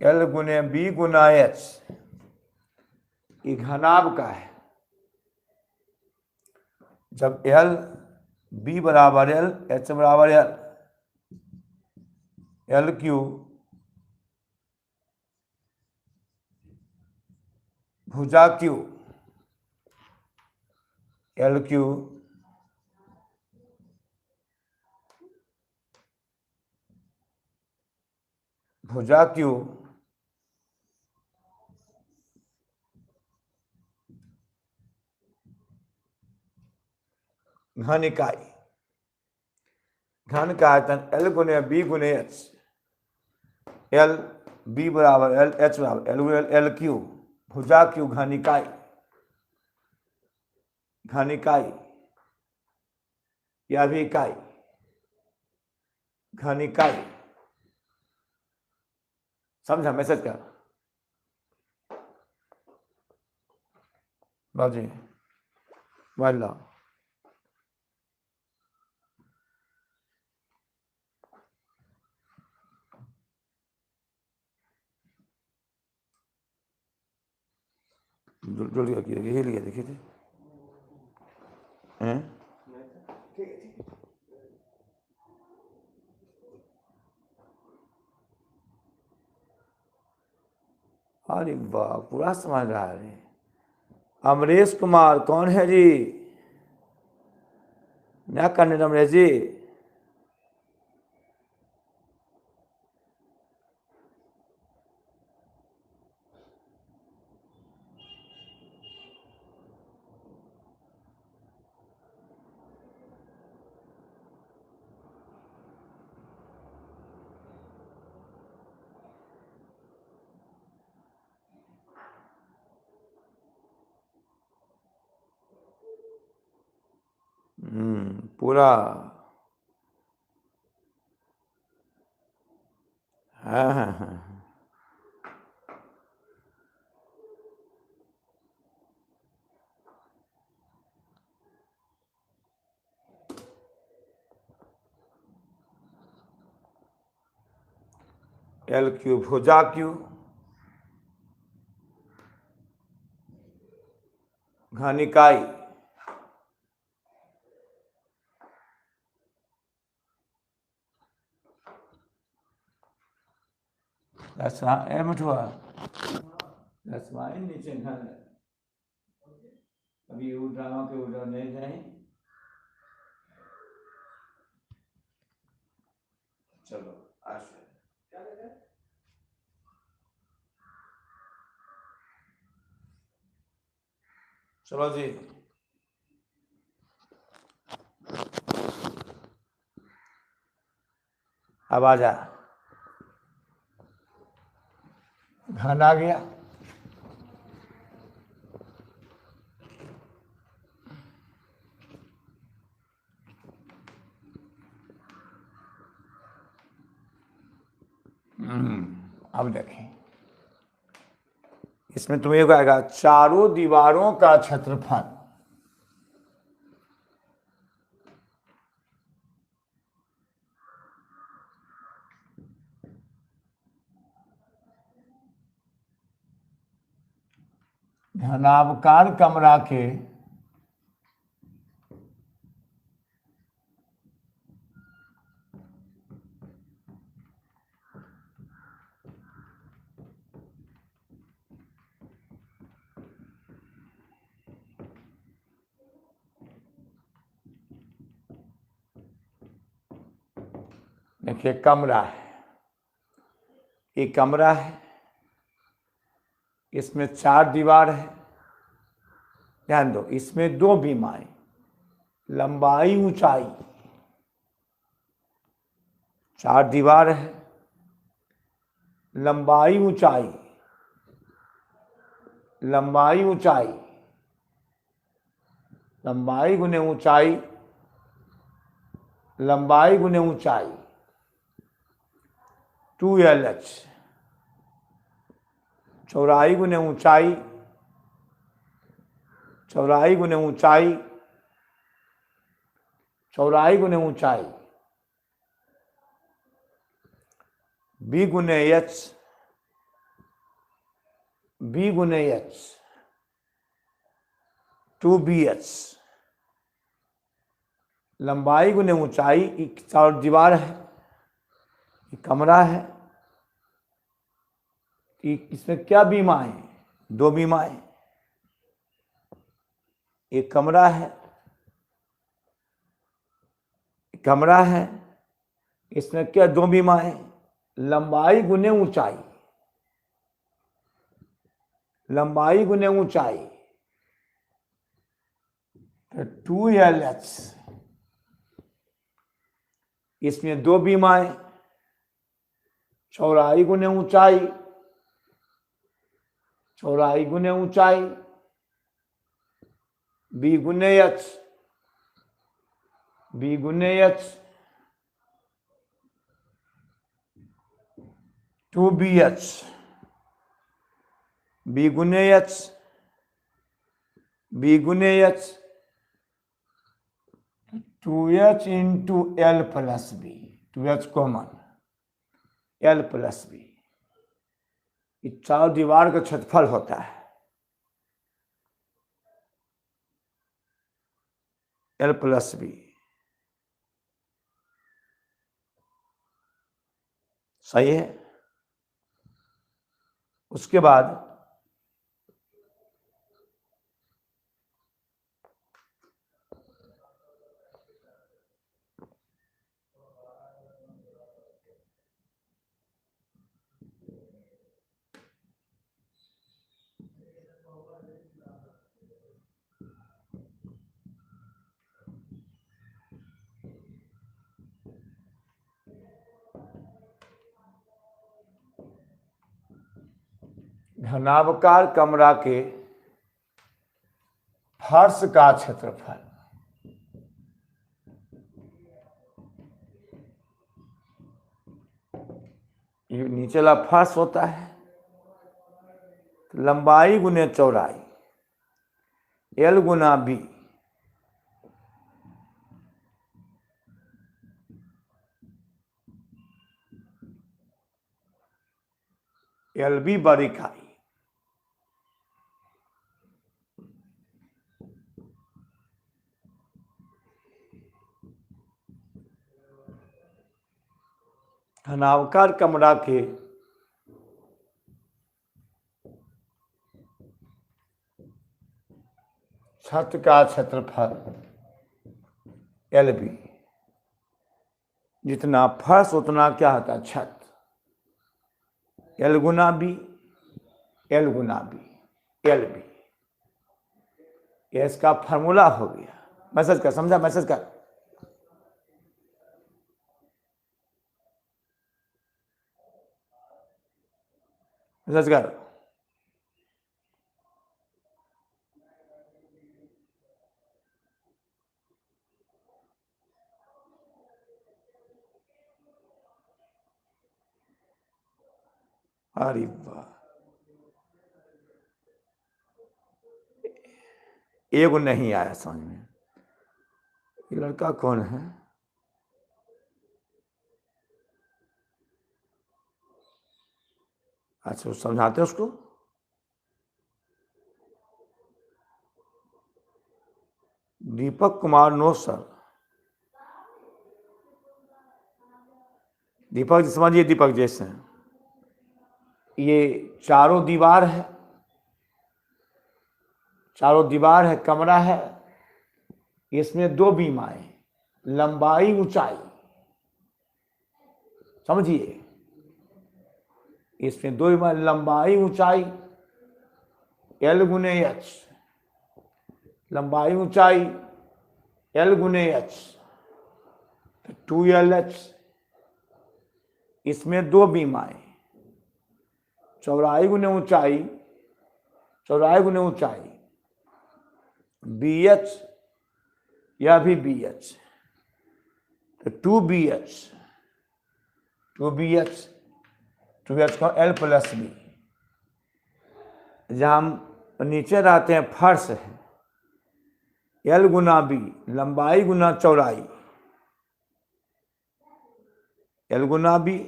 L गुने B गुना H, ये घनाभ का है। जब L B बराबर L, H बराबर L, L क्यूब भुजा क्यूब, L क्यूब भुजा क्यूब घन इकाई। घन का आयतन L गुने B गुने H, L B बराबर L, H बराबर L गुने L क्यूब भुजा क्यूब घन इकाई। घन इकाई या भी इकाई, घन इकाई समझा मैसेज का? बाजी वाला जुड़ गया, हिल गया, देखिए थे हैं? अरे वाह, पूरा समझ रहा है। अमरीश कुमार कौन है जी? क्या करने अमरीश जी? पूरा हाँ हाँ हाँ। एल क्यूब भुजा क्यू, घनिकाई, मिठुआ नीचे घर अभी ड्रामा के उधर नहीं जाए। चलो चलो जी, अब आ जा। घन आ गया, अब देखें इसमें तुम्हें क्या आएगा? चारों दीवारों का क्षेत्रफल घनाभकार कमरा के देखिए कमरा है, ये कमरा है, इसमें 4 दीवार है। ध्यान दो, इसमें 2 बीमाएं, लंबाई ऊंचाई, 4 दीवार है, लंबाई ऊंचाई, लंबाई ऊंचाई, लंबाई गुने ऊंचाई, लंबाई गुने ऊंचाई 2LH, चौड़ाई गुने ऊंचाई, चौड़ाई गुने ऊंचाई, चौड़ाई गुने ऊंचाई B गुने H, B गुने H 2BH, लंबाई गुने ऊंचाई, 4 दीवार है, ये कमरा है, इसमें क्या बीमाएं? 2 बीमाएं, एक कमरा है, कमरा है, इसमें क्या 2 बीमाएं? लंबाई गुने ऊंचाई, लंबाई गुने ऊंचाई 2LH, इसमें 2 बीमाएं, चौड़ाई गुने ऊंचाई, चौड़ाई गुने ऊंचाई B गुने H, B गुने H 2BH, B गुने H, B गुने H, 2H into L plus B, 2H common, L plus B, ये चारों दीवार का क्षेत्रफल होता है। L प्लस बी सही है। उसके बाद घनाभकार कमरा के फर्श का क्षेत्रफल, ये नीचे वाला फर्श होता है, लंबाई गुने चौड़ाई, L गुना बी, LB बड़ी इकाई, घनाभकार कमरा के छत का क्षेत्रफल LB, जितना फर्श उतना क्या होता है छत, L गुना बी, L गुना बी, LB, ये इसका फार्मूला हो गया। मैसेज कर, समझा? मैसेज कर। मैसेज कर। अरे वाह, एगो नहीं आया समझ में। ये लड़का कौन है? अच्छा, वो समझाते उसको। Deepak Kumar, no sir. दीपक जी समझिए, दीपक जैसे ये चारों दीवार है, चारों दीवार है, कमरा है, इसमें दो बीमाएं, लंबाई ऊंचाई, समझिए, इसमें दो बीमाएं, लंबाई ऊंचाई L गुने H, लंबाई ऊंचाई L गुने H, 2LH, इसमें दो बीमाएं, चौड़ाई गुने ऊंचाई, चौड़ाई गुने ऊंचाई BH, यह भी BH, तो 2BH, 2BH, 2BH का L प्लस बी, जहाँ हम नीचे रहते हैं फर्श है, L गुना बी, लंबाई गुना चौड़ाई, L गुना बी,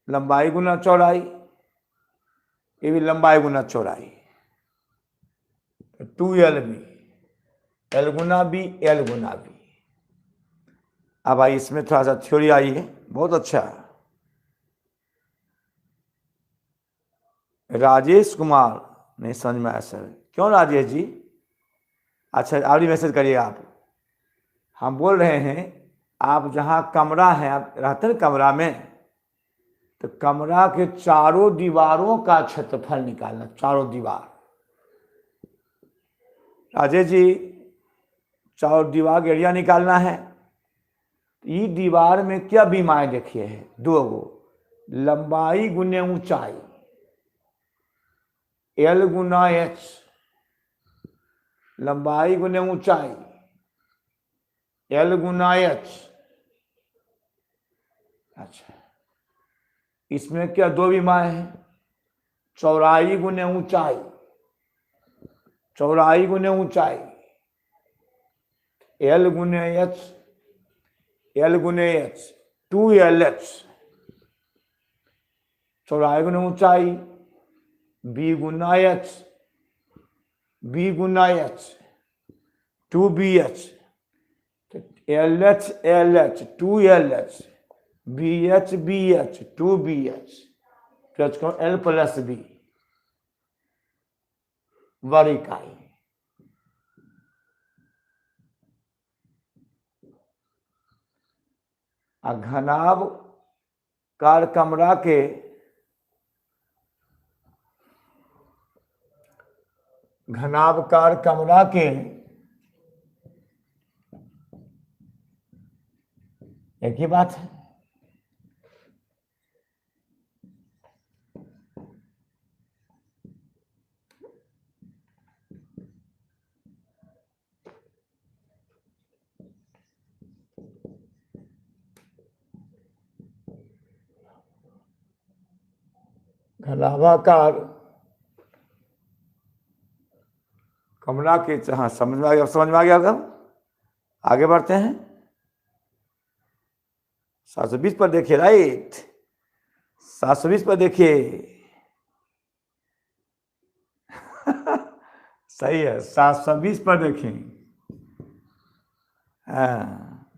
लंबाई गुना चौड़ाई, ये भी लंबाई गुना चौड़ाई, 2LB, L गुना बी, L गुना बी। अब आई इसमें थोड़ा सा थ्योरी आई है, बहुत अच्छा। राजेश कुमार, नहीं समझ में आया सर। क्यों राजेश जी? अच्छा, अभी मैसेज करिए आप। हम बोल रहे हैं आप जहाँ कमरा है, आप रहते हैं कमरा में, तो कमरा के चारों दीवारों का क्षेत्रफल निकालना, चारों दीवार। राजेश जी, चारों दीवार का एरिया निकालना है। ये दीवार में क्या बीमाएं देखिए है? दो गो, लंबाई गुने ऊंचाई L गुना H, लंबाई गुने ऊंचाई L गुना H। अच्छा, इसमें क्या दो विमाएं हैं, चौड़ाई गुने ऊंचाई, चौड़ाई गुने ऊंचाई, एल गुने एच, एल गुने एच, 2LH, चौड़ाई गुने ऊंचाई, बी गुना एच, बी गुना H, 2BH, LH LH 2LH, BH BH 2BH, L plus B वर्ग इकाई। घनाभ कार कमरा के घनाभकार कमरा के एक ही बात है। घनाभाकार कमरा के, हाँ समझ में आ गया, समझ में आ गया। आगे बढ़ते हैं, 720 पर देखिए, राइट, 720 पर देखिए। सही है, 720 पर देखें। हाँ,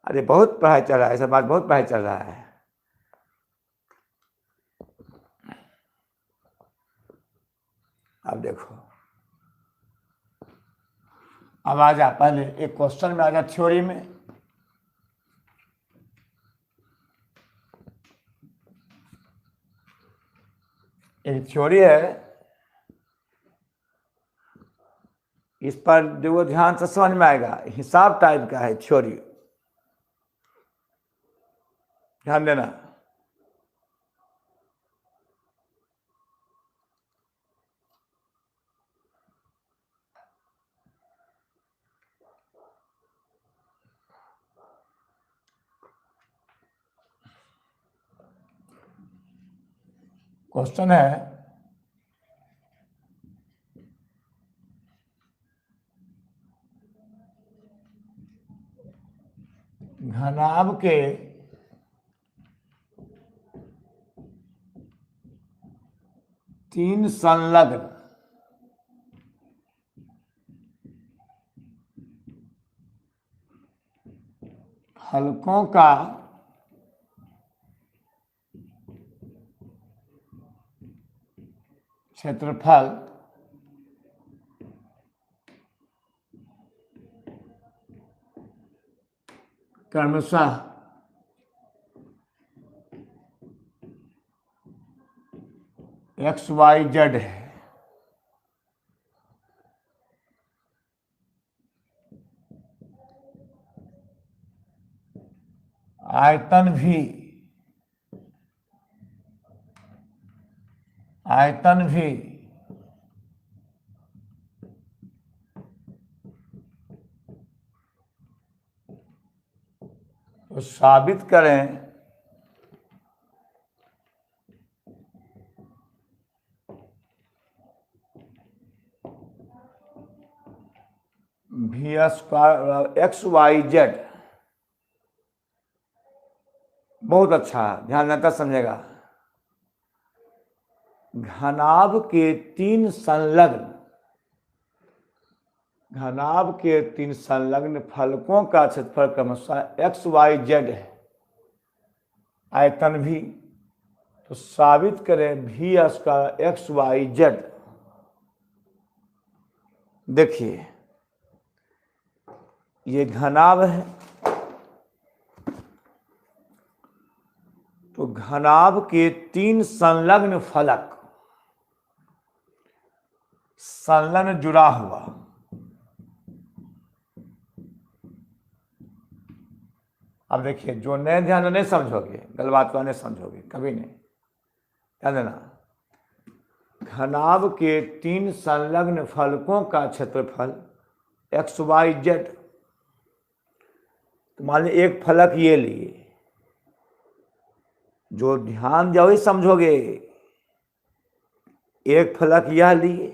अरे बहुत पढ़ाई चल रहा है, ऐसा बात, बहुत पढ़ाई चल रहा है। अब देखो, अब आ जा, पहले एक क्वेश्चन में आ जा, थ्योरी में। एक थ्योरी है, इस पर जो ध्यान से समझ में आएगा, हिसाब टाइप का है थ्योरी, ध्यान देना। क्वेश्चन है, घनाभ के तीन संलग्न फलकों का क्षेत्रफल क्रमशः XYZ है। आयतन भी तो साबित करें V² XYZ। बहुत अच्छा, ध्यान देकर समझेगा। घनाभ के तीन संलग्न फलकों का क्षेत्रफल क्रमशः XYZ है, आयतन भी, तो साबित करें V² XYZ। देखिए, ये घनाभ है, तो घनाभ के तीन संलग्न फलक, संलग्न जुड़ा हुआ, अब देखिए, जो नए ध्यान नहीं समझोगे, गलत बात को नहीं समझोगे कभी नहीं, ध्यान देना। घनाभ के तीन संलग्न फलकों का क्षेत्रफल XYZ। तो मान लीजिए एक फलक ये लिए, जो ध्यान दिया वही समझोगे। एक फलक यह लिए,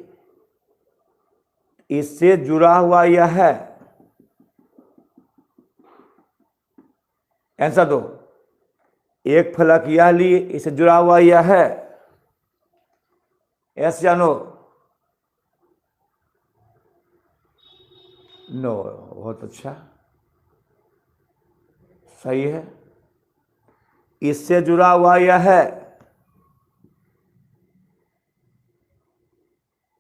इससे जुड़ा हुआ यह है। आंसर दो। एक फलक यह लिए, इससे जुड़ा हुआ यह है। यस या नो? नो। बहुत अच्छा, सही है। इससे जुड़ा हुआ यह है।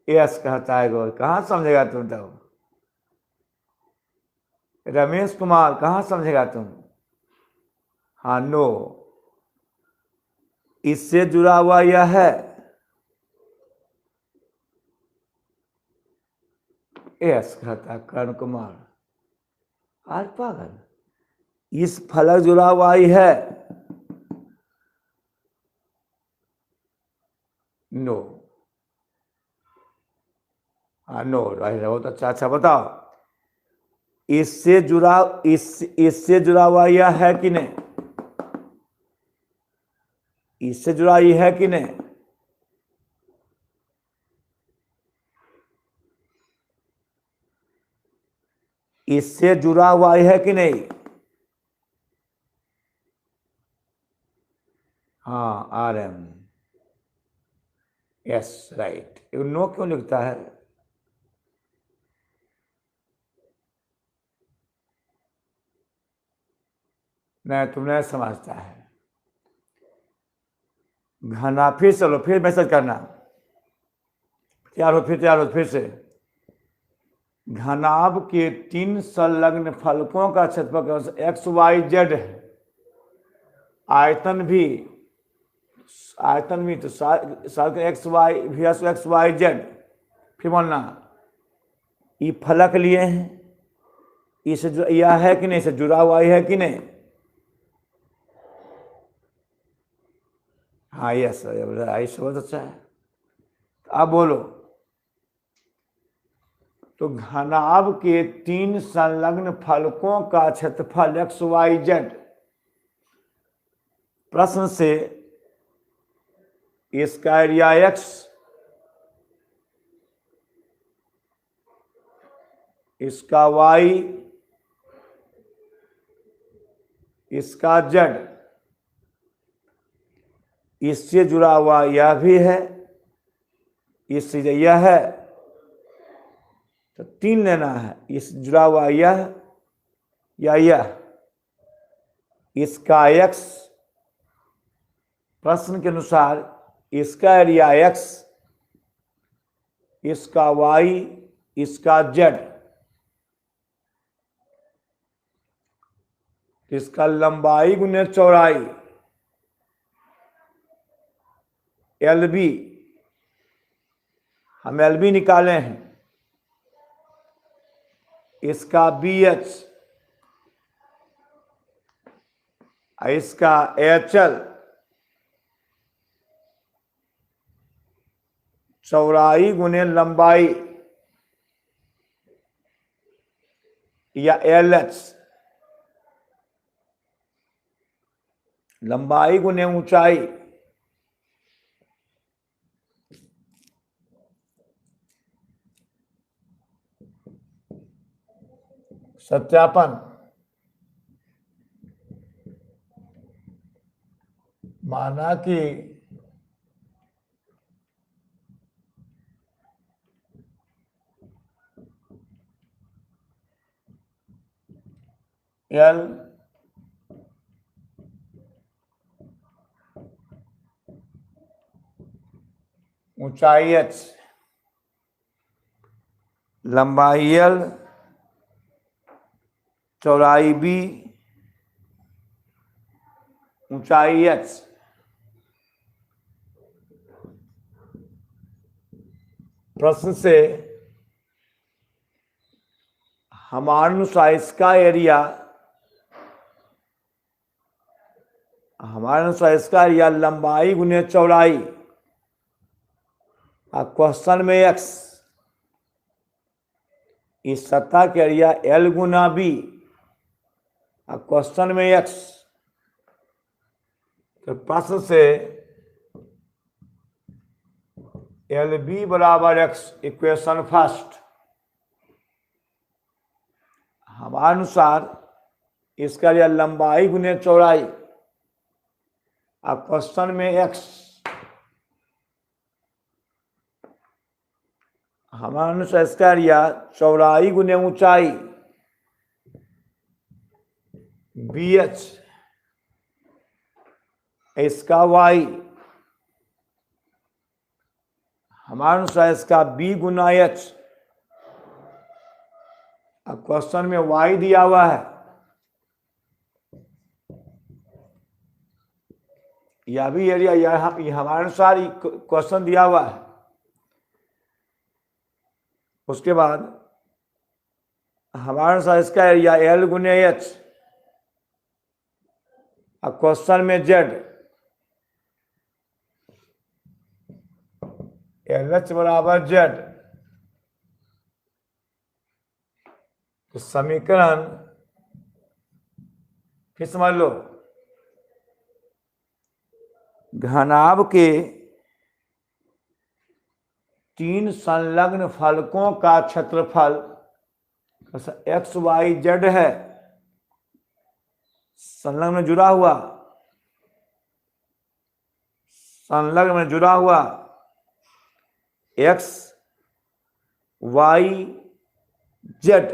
यस कहता है गौर। कहाँ समझेगा तुम? तब रमेश कुमार कहाँ समझेगा तुम? हाँ, नो। इससे जुड़ा हुआ यह है। यस कहता है कर्ण कुमार। आज पागल, इस फलक जुड़ा हुआ ही है। नो। हाँ, नो। बहुत अच्छा। अच्छा बताओ, इससे जुड़ा हुआ यह है कि नहीं? इससे जुड़ा यह है कि नहीं? इससे जुड़ा हुआ यह है कि नहीं? हाँ, R M. Yes, right. No क्यों लिखता है? नहीं, तुम नहीं समझता है। घना, फिर चलो, फिर मैसेज करना। तैयार हो फिर से। घनाभ के 3 संलग्न फलकों का क्षेत्रफल एक्स वाई जेड है। आयतन भी तो एक्स वाई भी एक्स वाई जेड। फिर बोलना, ये फलक लिए हैं, इसे यह है कि नहीं? इसे जुड़ा हुआ है कि नहीं? हाँ, यस, बहुत अच्छा है। अब बोलो। तो घनाभ के 3 संलग्न फलकों का क्षेत्रफल एक्स वाई जेड। प्रश्न से इसका एरिया एक्स, इसका वाई, इसका जेड, इससे जुड़ा हुआ यह भी है, इससे यह है। तो 3 लेना है। इस जुड़ा हुआ यह या यह, इसका एक्स, प्रश्न के अनुसार इसका एरिया एक्स, इसका वाई, इसका जेड, इसका लंबाई गुने चौड़ाई एल बी। हम एल बी निकाले हैं। इसका बी एच, इसका एच एल, चौड़ाई गुने लंबाई या एल एच, लंबाई गुने ऊंचाई। सत्यापन। माना कि एल ऊंचाई एच, लंबाई एल, चौड़ाई बी, ऊंचाई एच। प्रश्न से हमारे अनुसार इसका एरिया लंबाई गुने चौड़ाई, और क्वेश्चन में एक्स, इस सतह के एरिया एल गुना बी, और क्वेश्चन में एक्स, तो प्रश्न से एल बी बराबर एक्स इक्वेशन फर्स्ट हमारे अनुसार इसका यह लंबाई गुने चौड़ाई। अब क्वेश्चन में एक्स हमारे अनुसार इसका एरिया चौड़ाई गुने ऊंचाई बी एच इसका वाई हमारे अनुसार इसका बी गुना एच। अब क्वेश्चन में वाई दिया हुआ है यह भी एरिया यह हमारे अनुसार क्वेश्चन दिया हुआ है। उसके बाद हमारे अनुसार इसका एरिया एल गुने एच। अब क्वेश्चन में जेड एल एच बराबर जेड। तो समीकरण फिर समझ लो घनाभ के 3 संलग्न फलकों का क्षेत्रफल एक्स वाई जेड है संलग्न में जुड़ा हुआ एक्स वाई जेड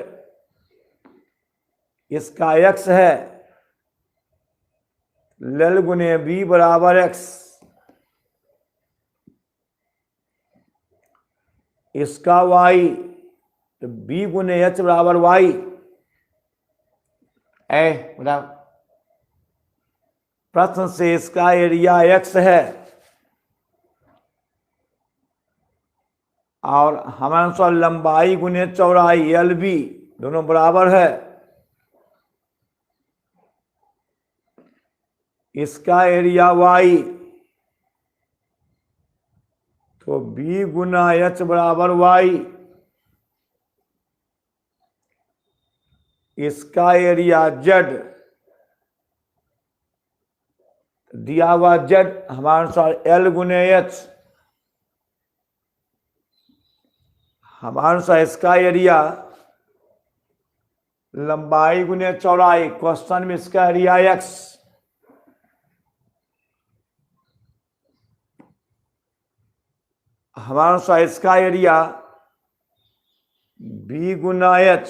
इसका एक्स है लेल गुने बी बराबर एक्स। इसका वाई तो बी गुने एच बराबर वाई बराबर। प्रश्न से इसका एरिया एक्स है और हमारे अनुसार लंबाई गुने चौड़ाई एल बी दोनों बराबर है। इसका एरिया वाई तो बी गुना एच बराबर वाई। इसका एरिया जेड दिया हुआ जेड हमारे अनुसार एल गुने एच। हमारे अनुसार इसका एरिया लंबाई गुने चौड़ाई क्वेश्चन में इसका एरिया एक्स। हमारे अनुसार इसका एरिया बी गुना एच।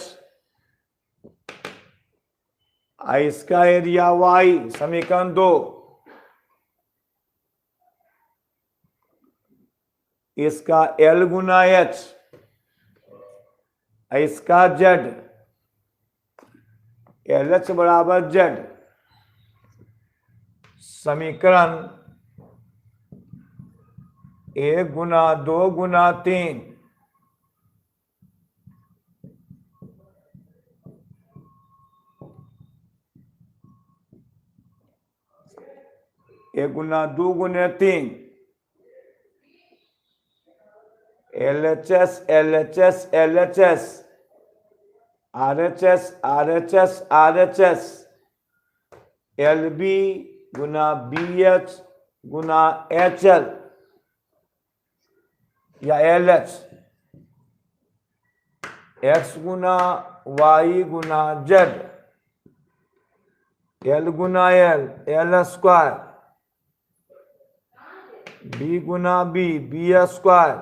इसका एरिया वाई समीकरण 2। इसका एल गुना एच इसका जेड एल एच बराबर जेड। समीकरण 1 गुना 2 गुना 3 1 गुना 2 गुने 3 L H S L H S L H S R H S R H S R H S L B गुना बी एच गुना एच एल या एल एच एक्स गुना Y गुना Z L गुना L L square B गुना B B square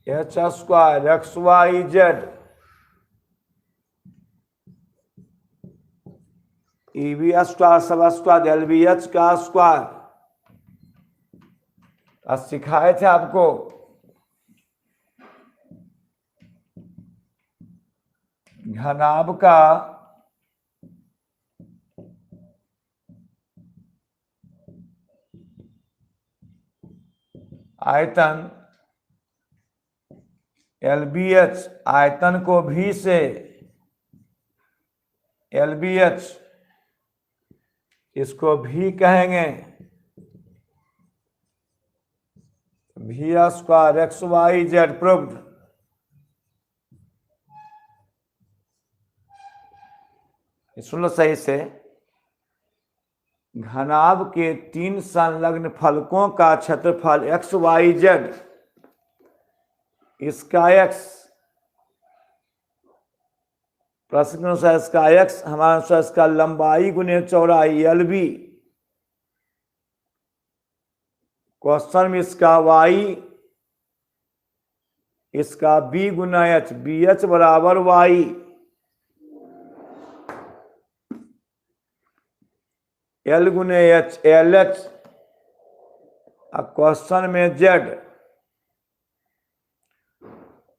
H square X Y Z E B square सब square L B H का square. सिखाए थे आपको घनाभ का आयतन एल बी एच आयतन को भी से एल बी एच इसको भी कहेंगे भी square X Y Z proved. सुन लो सही से घनाभ के 3 संलग्न फलकों का क्षेत्रफल एक्स वाई जेड, इसका एक्स, प्रश्न के अनुसार इसका एक्स, हमारे अनुसार इसका लंबाई गुने चौड़ाई एल बी, क्वेश्चन में इसका वाई, इसका बी गुना एच, बी एच बराबर वाई, एल गुने एच एल एच, क्वेश्चन में जेड,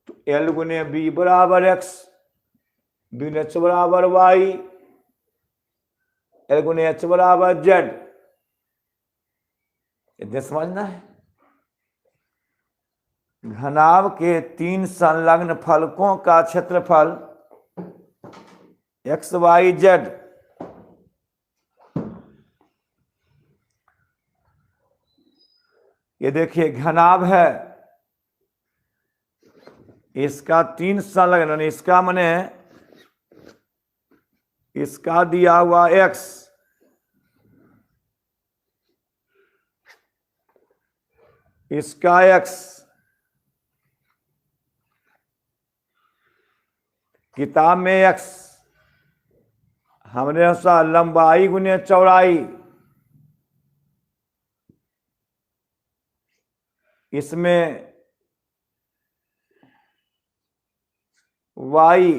तो एल गुने बी बराबर एक्स, बी एच बराबर वाई, एल गुने एच बराबर जेड। इतने समझना है। घनाभ के 3 संलग्न फलकों का क्षेत्रफल एक्स वाई जेड, ये देखिए घनाभ है, इसका 3 संलग्न, इसका माने इसका दिया हुआ एक्स, इसका एक्स, किताब में एक्स, हमने अनुसार लंबाई गुने चौड़ाई, इसमें वाई,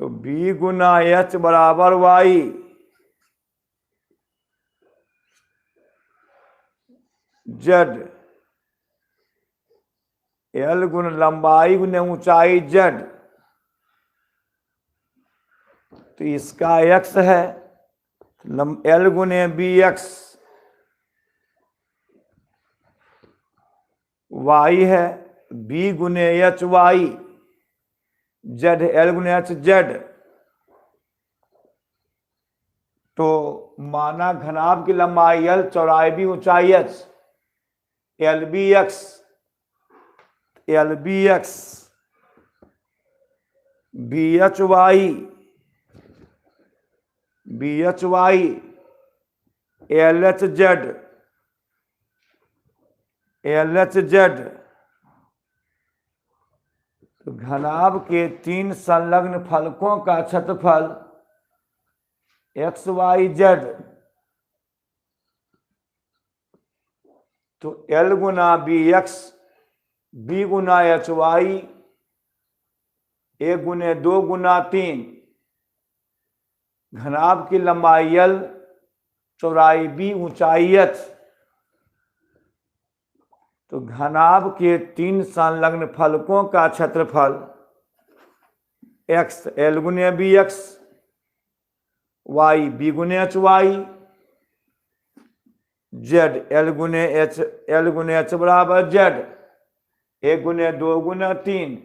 तो बी गुना एच बराबर वाई, जेड, एल गुना लंबाई गुने ऊंचाई जेड, तो इसका एक्स है, एल गुने बी एक्स, वाई है, बी गुने एच वाई, जेड एल गुने एच जेड। तो माना घनाभ की लंबाई एल, चौड़ाई भी, ऊंचाई h, l b x, l b x, b h y, b h y, l h z, l h z. तो घनाभ के 3 संलग्न फलकों का क्षेत्रफल एक्स वाई जेड, तो एल गुना बी एक्स, बी गुना एच वाई, 1 गुने 2 गुना 3, घनाभ की लंबाई एल, चौड़ाई बी, ऊंचाई एच, तो घनाभ के 3 संलग्न फलकों का क्षेत्रफल एक्स, एल गुने बी एक्स, वाई बी गुने एच वाई, जेड एल गुने एच बराबर जेड, 1 गुने 2 गुना 3,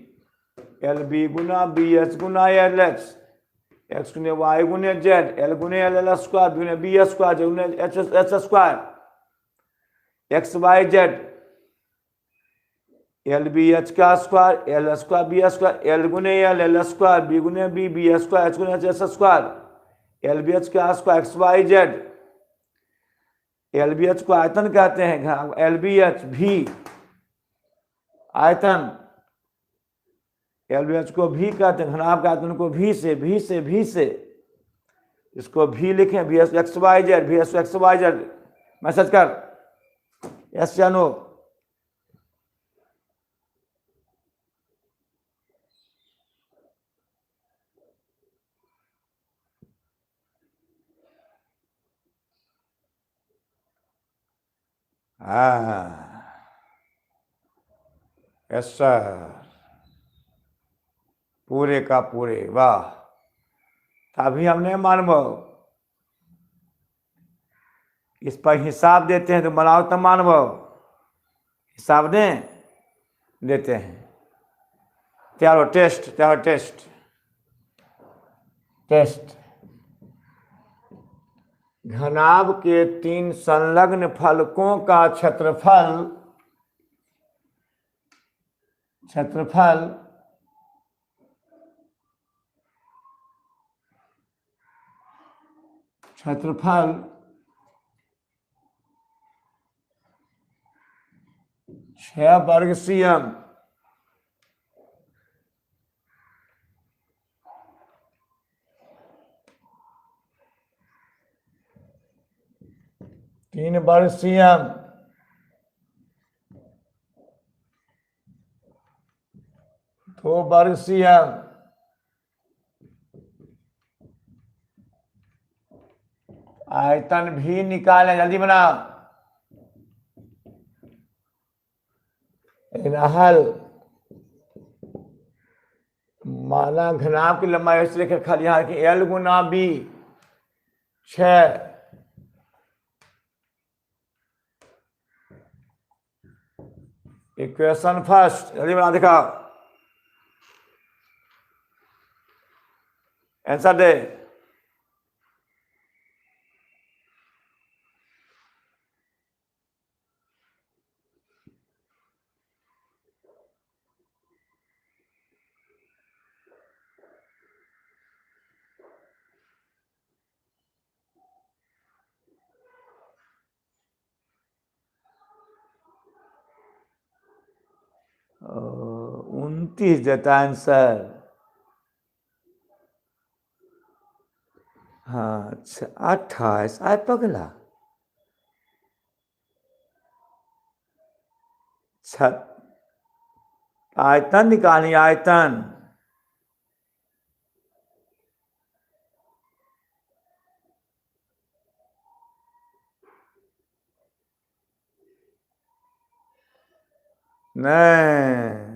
एल बी गुना बी एच गुना एल एच, एक्स गुने वाई गुने जेड, एल गुने एल एल स्क्वायर, गुने बी स्क्वायर, जेड गुने H H square, X Y Z, L B H का square, L square B square, L गुने L square, B गुने B square, H गुने H square, L B H का square, X Y Z. L B H को आयतन कहते हैं, L B H भी आयतन, एल बी एच को भी कहते हैं, घनाभ के आयतन को भी से, इसको भी लिखें, भी एस एक्स वाई जेड, भी S X Y Z, message कर, यस या नो। यस सर, पूरे का पूरे, वाह। अभी हमने मानव इस पर हिसाब देते हैं, तो बनाओ तो मानव हिसाब दें, देते हैं। त्यारो टेस्ट, त्यारो टेस्ट, टेस्ट। घनाभ के 3 संलग्न फलकों का क्षेत्रफल क्षेत्रफल 6 वर्ग सीएम। तीन वर्ग सीएम। 2 वर्ग सीएम। आयतन भी निकालें, जल्दी बनाओ। हल माना घनाभ की लंबाई इस रेखा खाली यहाँ की L गुना B 6। इक्वेशन फर्स्ट, जल्दी बना दिखाओ। आंसर दे। ओ, 29 देता आंसर। हाँ अच्छा 28। आय पगला। आयतन निकालिए, आयतन। नहीं,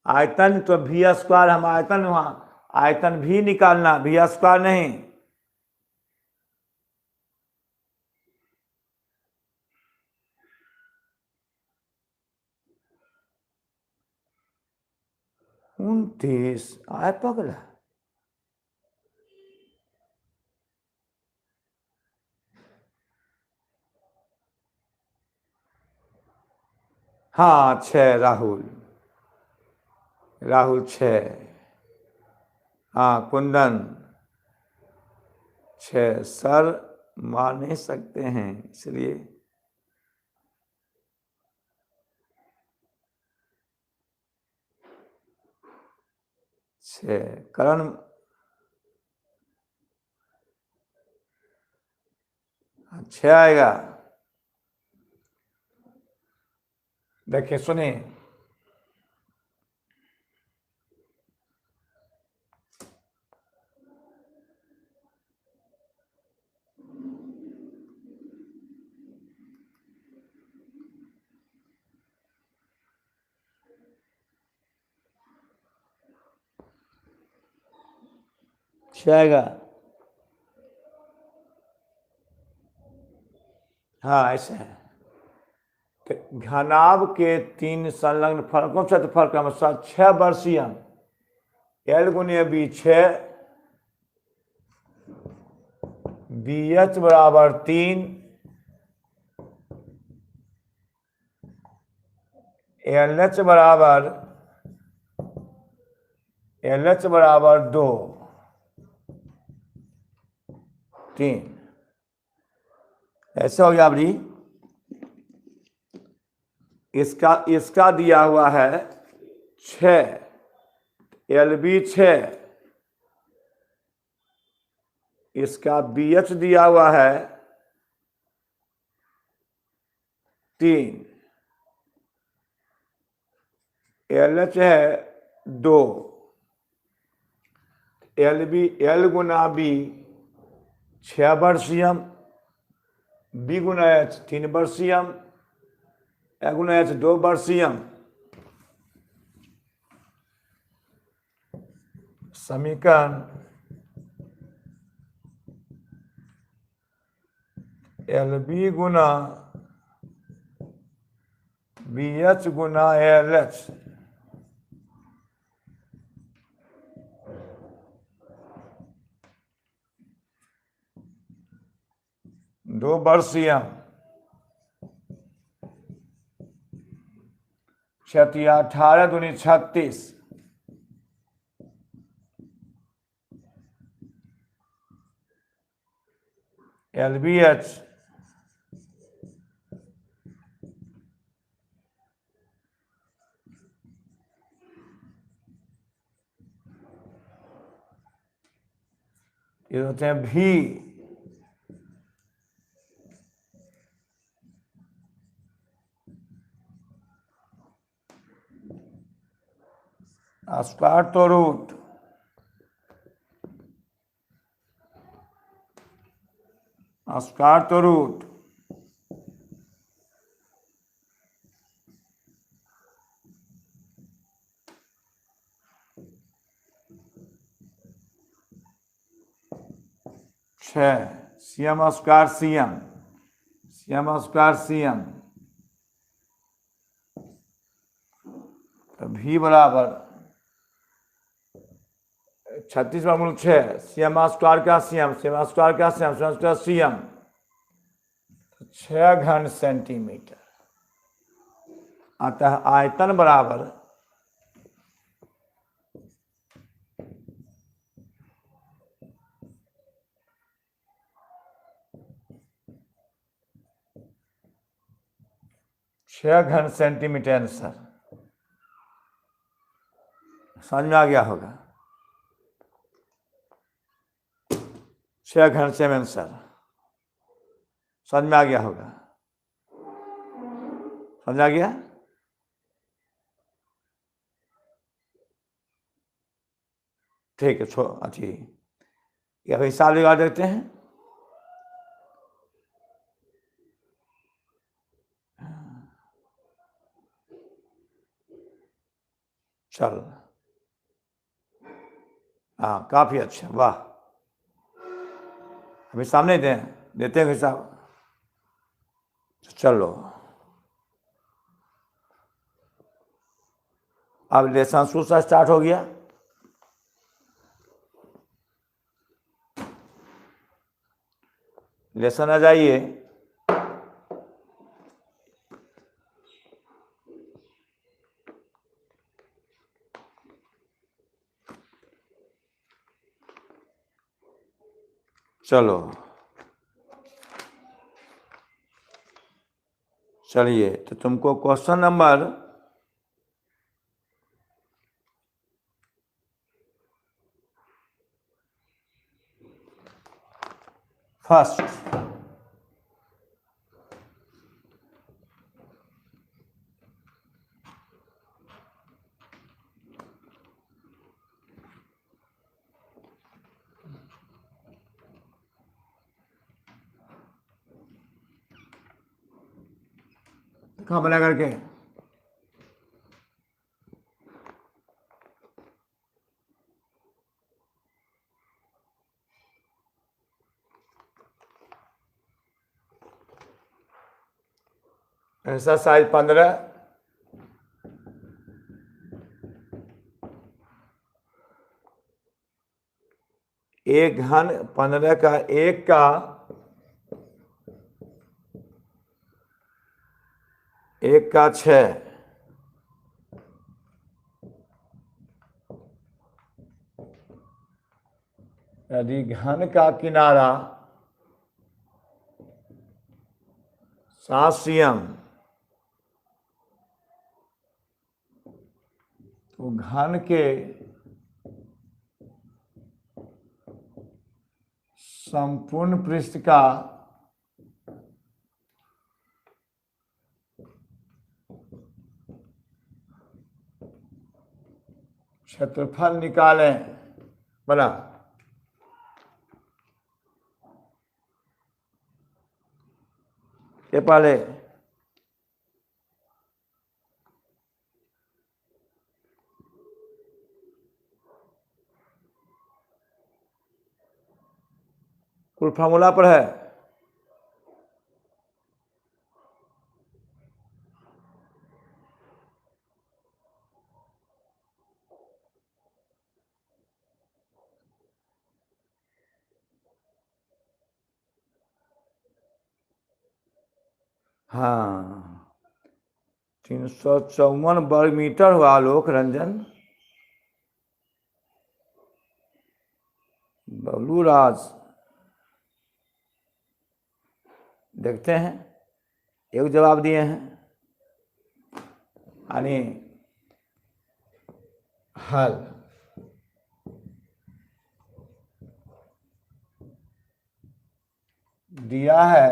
आयतन तो भी स्क्वायर, हम आयतन वहां आयतन भी निकालना, भी स्क्वायर नहीं। उनतीस आय पगला। हाँ 6 राहुल, राहुल 6। हाँ कुंदन 6। सर मार नहीं सकते हैं इसलिए। करण 6 आएगा। देखिए सुनिए, आएगा। हाँ ऐसे है। घनाभ के 3 संलग्न फलकों से फल का मतलब 6 वर्षीयम L गुने B 6, BH बराबर 3, LH बराबर 2 3। ऐसा हो गया अभी। इसका दिया हुआ है 6, LB 6, इसका BH दिया हुआ है 3, LH है 2, LB L Guna B 6 वर्षीयम, B Guna H 3 वर्षीयम, A Guna H 2 वर्षीयम। समीकरण LB गुना BH गुना LH 2 वर्षीयम, 18 दूनी 36, LBH ये होते हैं भी। अस्पार्टोरूट अस्पार्टोरूट छः CM square CM square CM तो भी बराबर 36 वर्गमूल 6 सीएम स्क्वायर का सीएम स्क्वायर का सीएम स्क्वायर सीएम 6 घन सेंटीमीटर अतः आयतन बराबर 6 घन सेंटीमीटर आंसर समझ में आ गया होगा। 6 घन सेम आंसर समझ में आ गया होगा। समझ आ गया। ठीक है अच्छी या हिसाब लगा देते हैं। चल हाँ काफी अच्छा वाह। अभी सामने देते हैं हिसाब। चलो अब लेसन दूसरा स्टार्ट हो गया। लेसन आ जाइए। चलो चलिए तो तुमको क्वेश्चन नंबर फर्स्ट कहाँ बना करके एक्सरसाइज 15 1 घन 15 का 1 का 6 यदि घन का किनारा 7 सीएम तो घन के संपूर्ण पृष्ठ का क्षेत्रफल निकालें। बना ये पहले कुल फार्मूला पर है। हाँ 354 वर्ग मीटर हुआ आलोक रंजन बबलू राज देखते हैं, एक जवाब दिए हैं, यानी हल। दिया है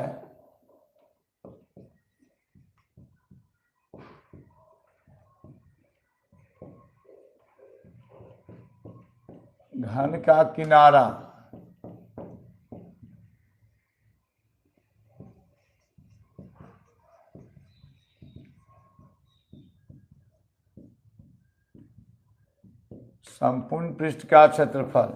घन का किनारा संपूर्ण पृष्ठ का क्षेत्रफल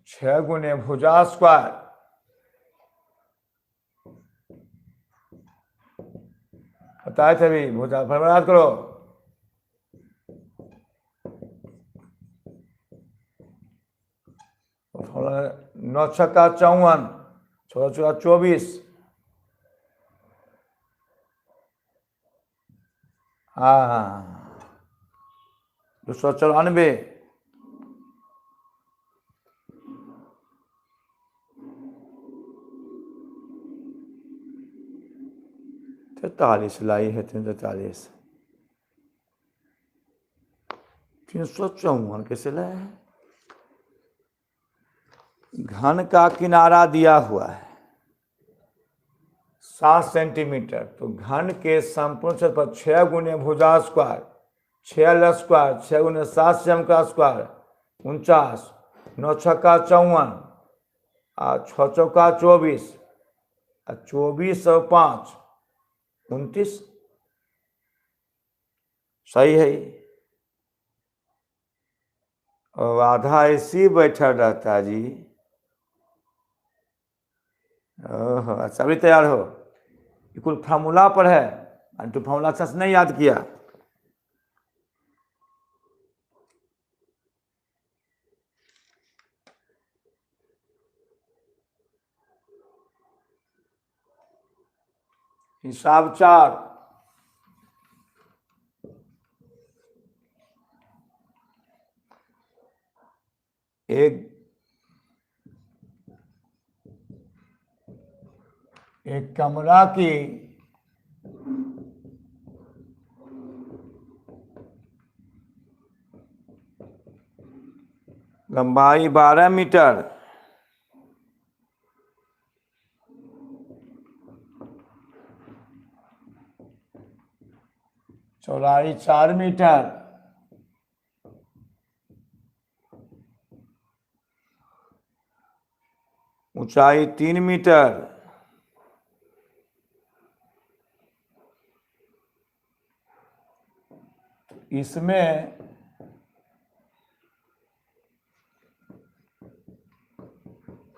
छह गुने भुजा स्क्वायर बताए थे अभी, भुजा फॉर्मूला याद करो। नौ छक्का 54, 16 चौका 24, हाँ 294, 43 लाई है, 343, 354 कैसे लाए हैं? घन का किनारा दिया हुआ है 7 सेंटीमीटर, तो घन के संपूर्ण क्षेत्रफल 6 गुने भुजा स्क्वायर, 6 l स्क्वायर, 6 गुने 7 सेम का स्क्वायर 49, 9 छक्का 54, 6 चौका 24, 24 और 5 29, सही है। और आधा ऐसी बैठा रहता जी। ओहो, अच्छा अभी तैयार हो, कुल फार्मूला पर है, तो फार्मूला अच्छा से नहीं याद किया। हिसाब 4, एक कमरा की लंबाई 12 मीटर, चौड़ाई 4 मीटर, ऊंचाई 3 मीटर, इसमें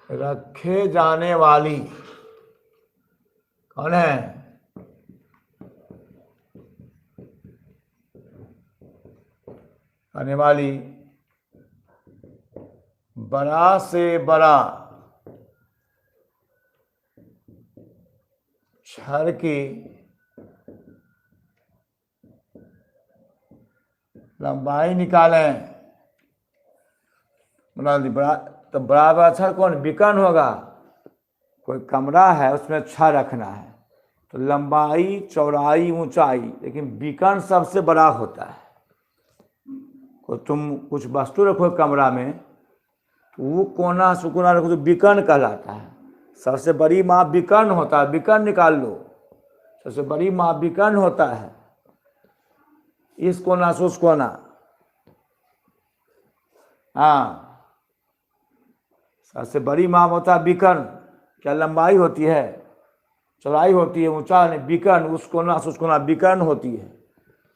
रखे जाने वाली कौन है? आने वाली बड़ा से बड़ा छड़ की लंबाई निकालें। बड़ा तो बड़ा छड़ कौन? बीकन होगा। कोई कमरा है उसमें छड़ रखना है, तो लंबाई चौड़ाई ऊंचाई, लेकिन बीकन सबसे बड़ा होता है। तो तुम कुछ वस्तु रखो कमरा में, तो वो कोना सुकोना रखो तो बीकन कहलाता है। सबसे बड़ी माप बीकन होता है, बीकन निकाल लो, सबसे बड़ी माप बीकन होता है। इस कोना से उस कोना, हाँ सबसे बड़ी माप होता है बीकन। क्या लंबाई होती है, चौड़ाई होती है, ऊंचा नहीं, बीकन उस कोना से उस कोना बीकन होती है,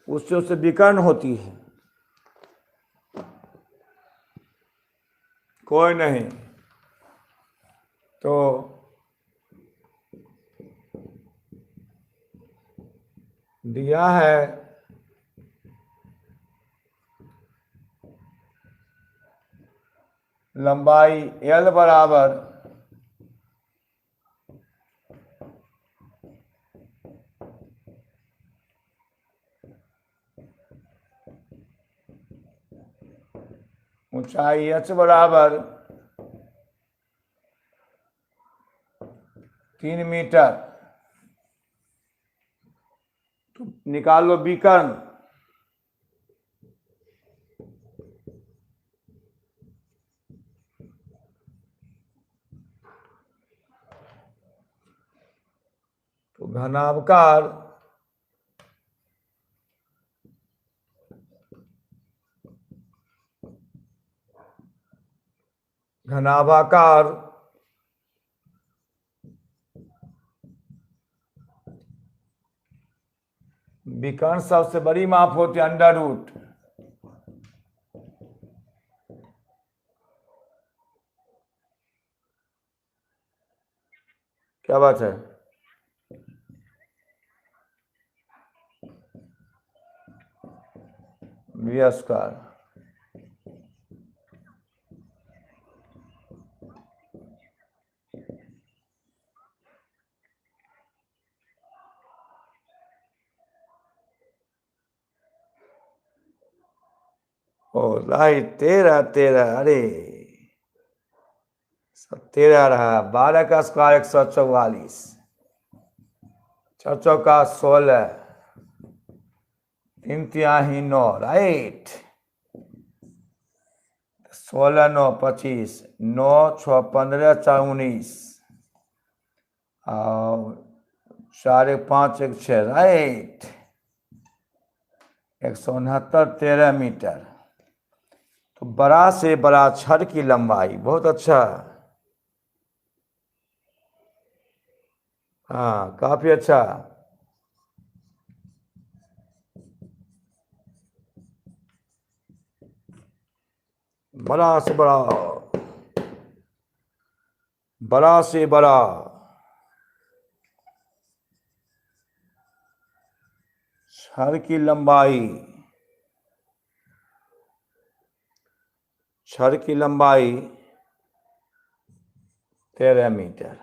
उससे उससे बीकन होती है। कोई नहीं, तो दिया है लंबाई L बराबर 1 ऊंचाई h बराबर 3 मीटर। तो निकालो विकर्ण। तो घनाभकार घनाभाकार विकर्ण सबसे बड़ी माप होती है अंडर रूट। क्या बात है? v square. ओ राइट, 13 अरे सब 13 रहा। 12 का स्क्वायर 144, 4 चौका 16, 3 तिहाई 9, राइट। 16 9 25, 9 6 15 4 19 और 4 1 5 1 6, राइट। 169 13 मीटर। तो बड़ा से बड़ा छड़ की लंबाई, बहुत अच्छा। हाँ, काफी अच्छा। बड़ा से बड़ा, बड़ा से बड़ा छड़ की लंबाई, छड़ की लंबाई 13 मीटर।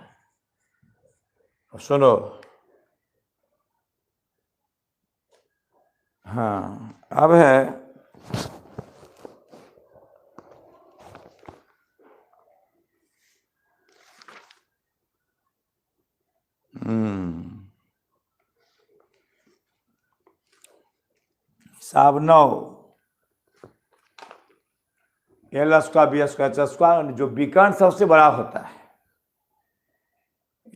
सुनो, हाँ अब है हिसाब 9, L square B square square. जो विकर्ण सबसे बड़ा होता है,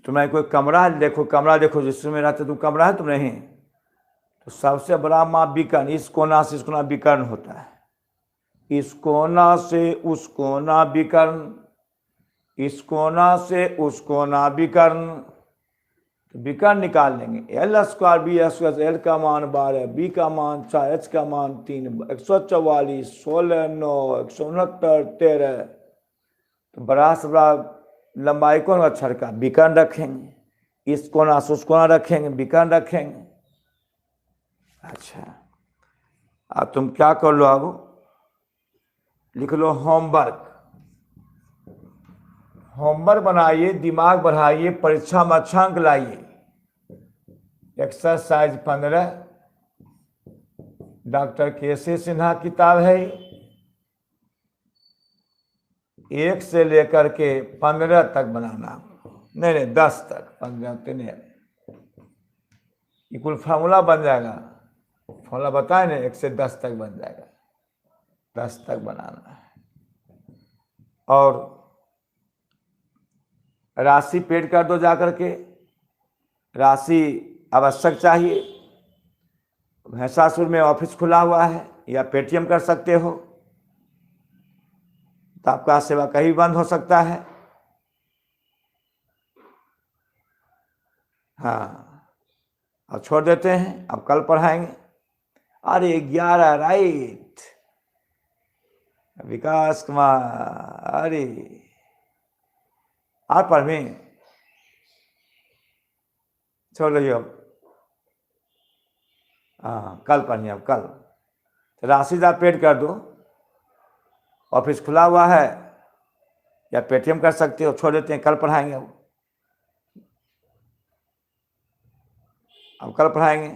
तुम्हें कोई कमरा है, देखो कमरा देखो, जिसमें रहते तुम, कमरा है तुम नहीं, तो सबसे बड़ा माप विकर्ण, इस कोना से इस कोना विकर्ण होता है, इस कोना से उस कोना विकर्ण, इस कोना से उस कोना विकर्ण। तो विकर्ण निकाल लेंगे। L square B square, L का मान 12, बी का मान 4, एच का मान 3, 144 16 9 169 13। तो बड़ा से बड़ा लंबाई कौन छड़ का, विकर्ण रखेंगे। इस कोना से उस कोना रखेंगे, विकर्ण रखेंगे। अच्छा, अब तुम क्या कर लो, अब लिख लो होमवर्क। होमवर्क बनाइए, दिमाग बढ़ाइए, परीक्षा में अच्छा अंक लाइए। Exercise 15 doctor KC. सिन्हा किताब है, 1 से लेकर के 15 तक बनाना। नहीं 10 तक, 15 नहीं, ये कुल फार्मूला बन जाएगा। फार्मूला बताए ना, 1 से 10 तक बन जाएगा, 10 तक बनाना है। और राशि पेड कर दो जाकर के, राशि आवश्यक चाहिए। भैंसासुर में ऑफिस खुला हुआ है, या पेटीएम कर सकते हो, तो आपका सेवा कहीं बंद हो सकता है। हाँ, अब छोड़ देते हैं, अब कल पढ़ाएंगे। अरे 11, राइट, विकास कुमार। अरे आप पढ़ में छोड़ रही हो, हाँ कल पढ़िए। अब कल तो राशि आप पेड कर दो, ऑफिस खुला हुआ है, या पेटीएम कर सकते हो। छोड़ देते हैं, कल पढ़ाएंगे। अब कल पढ़ाएंगे।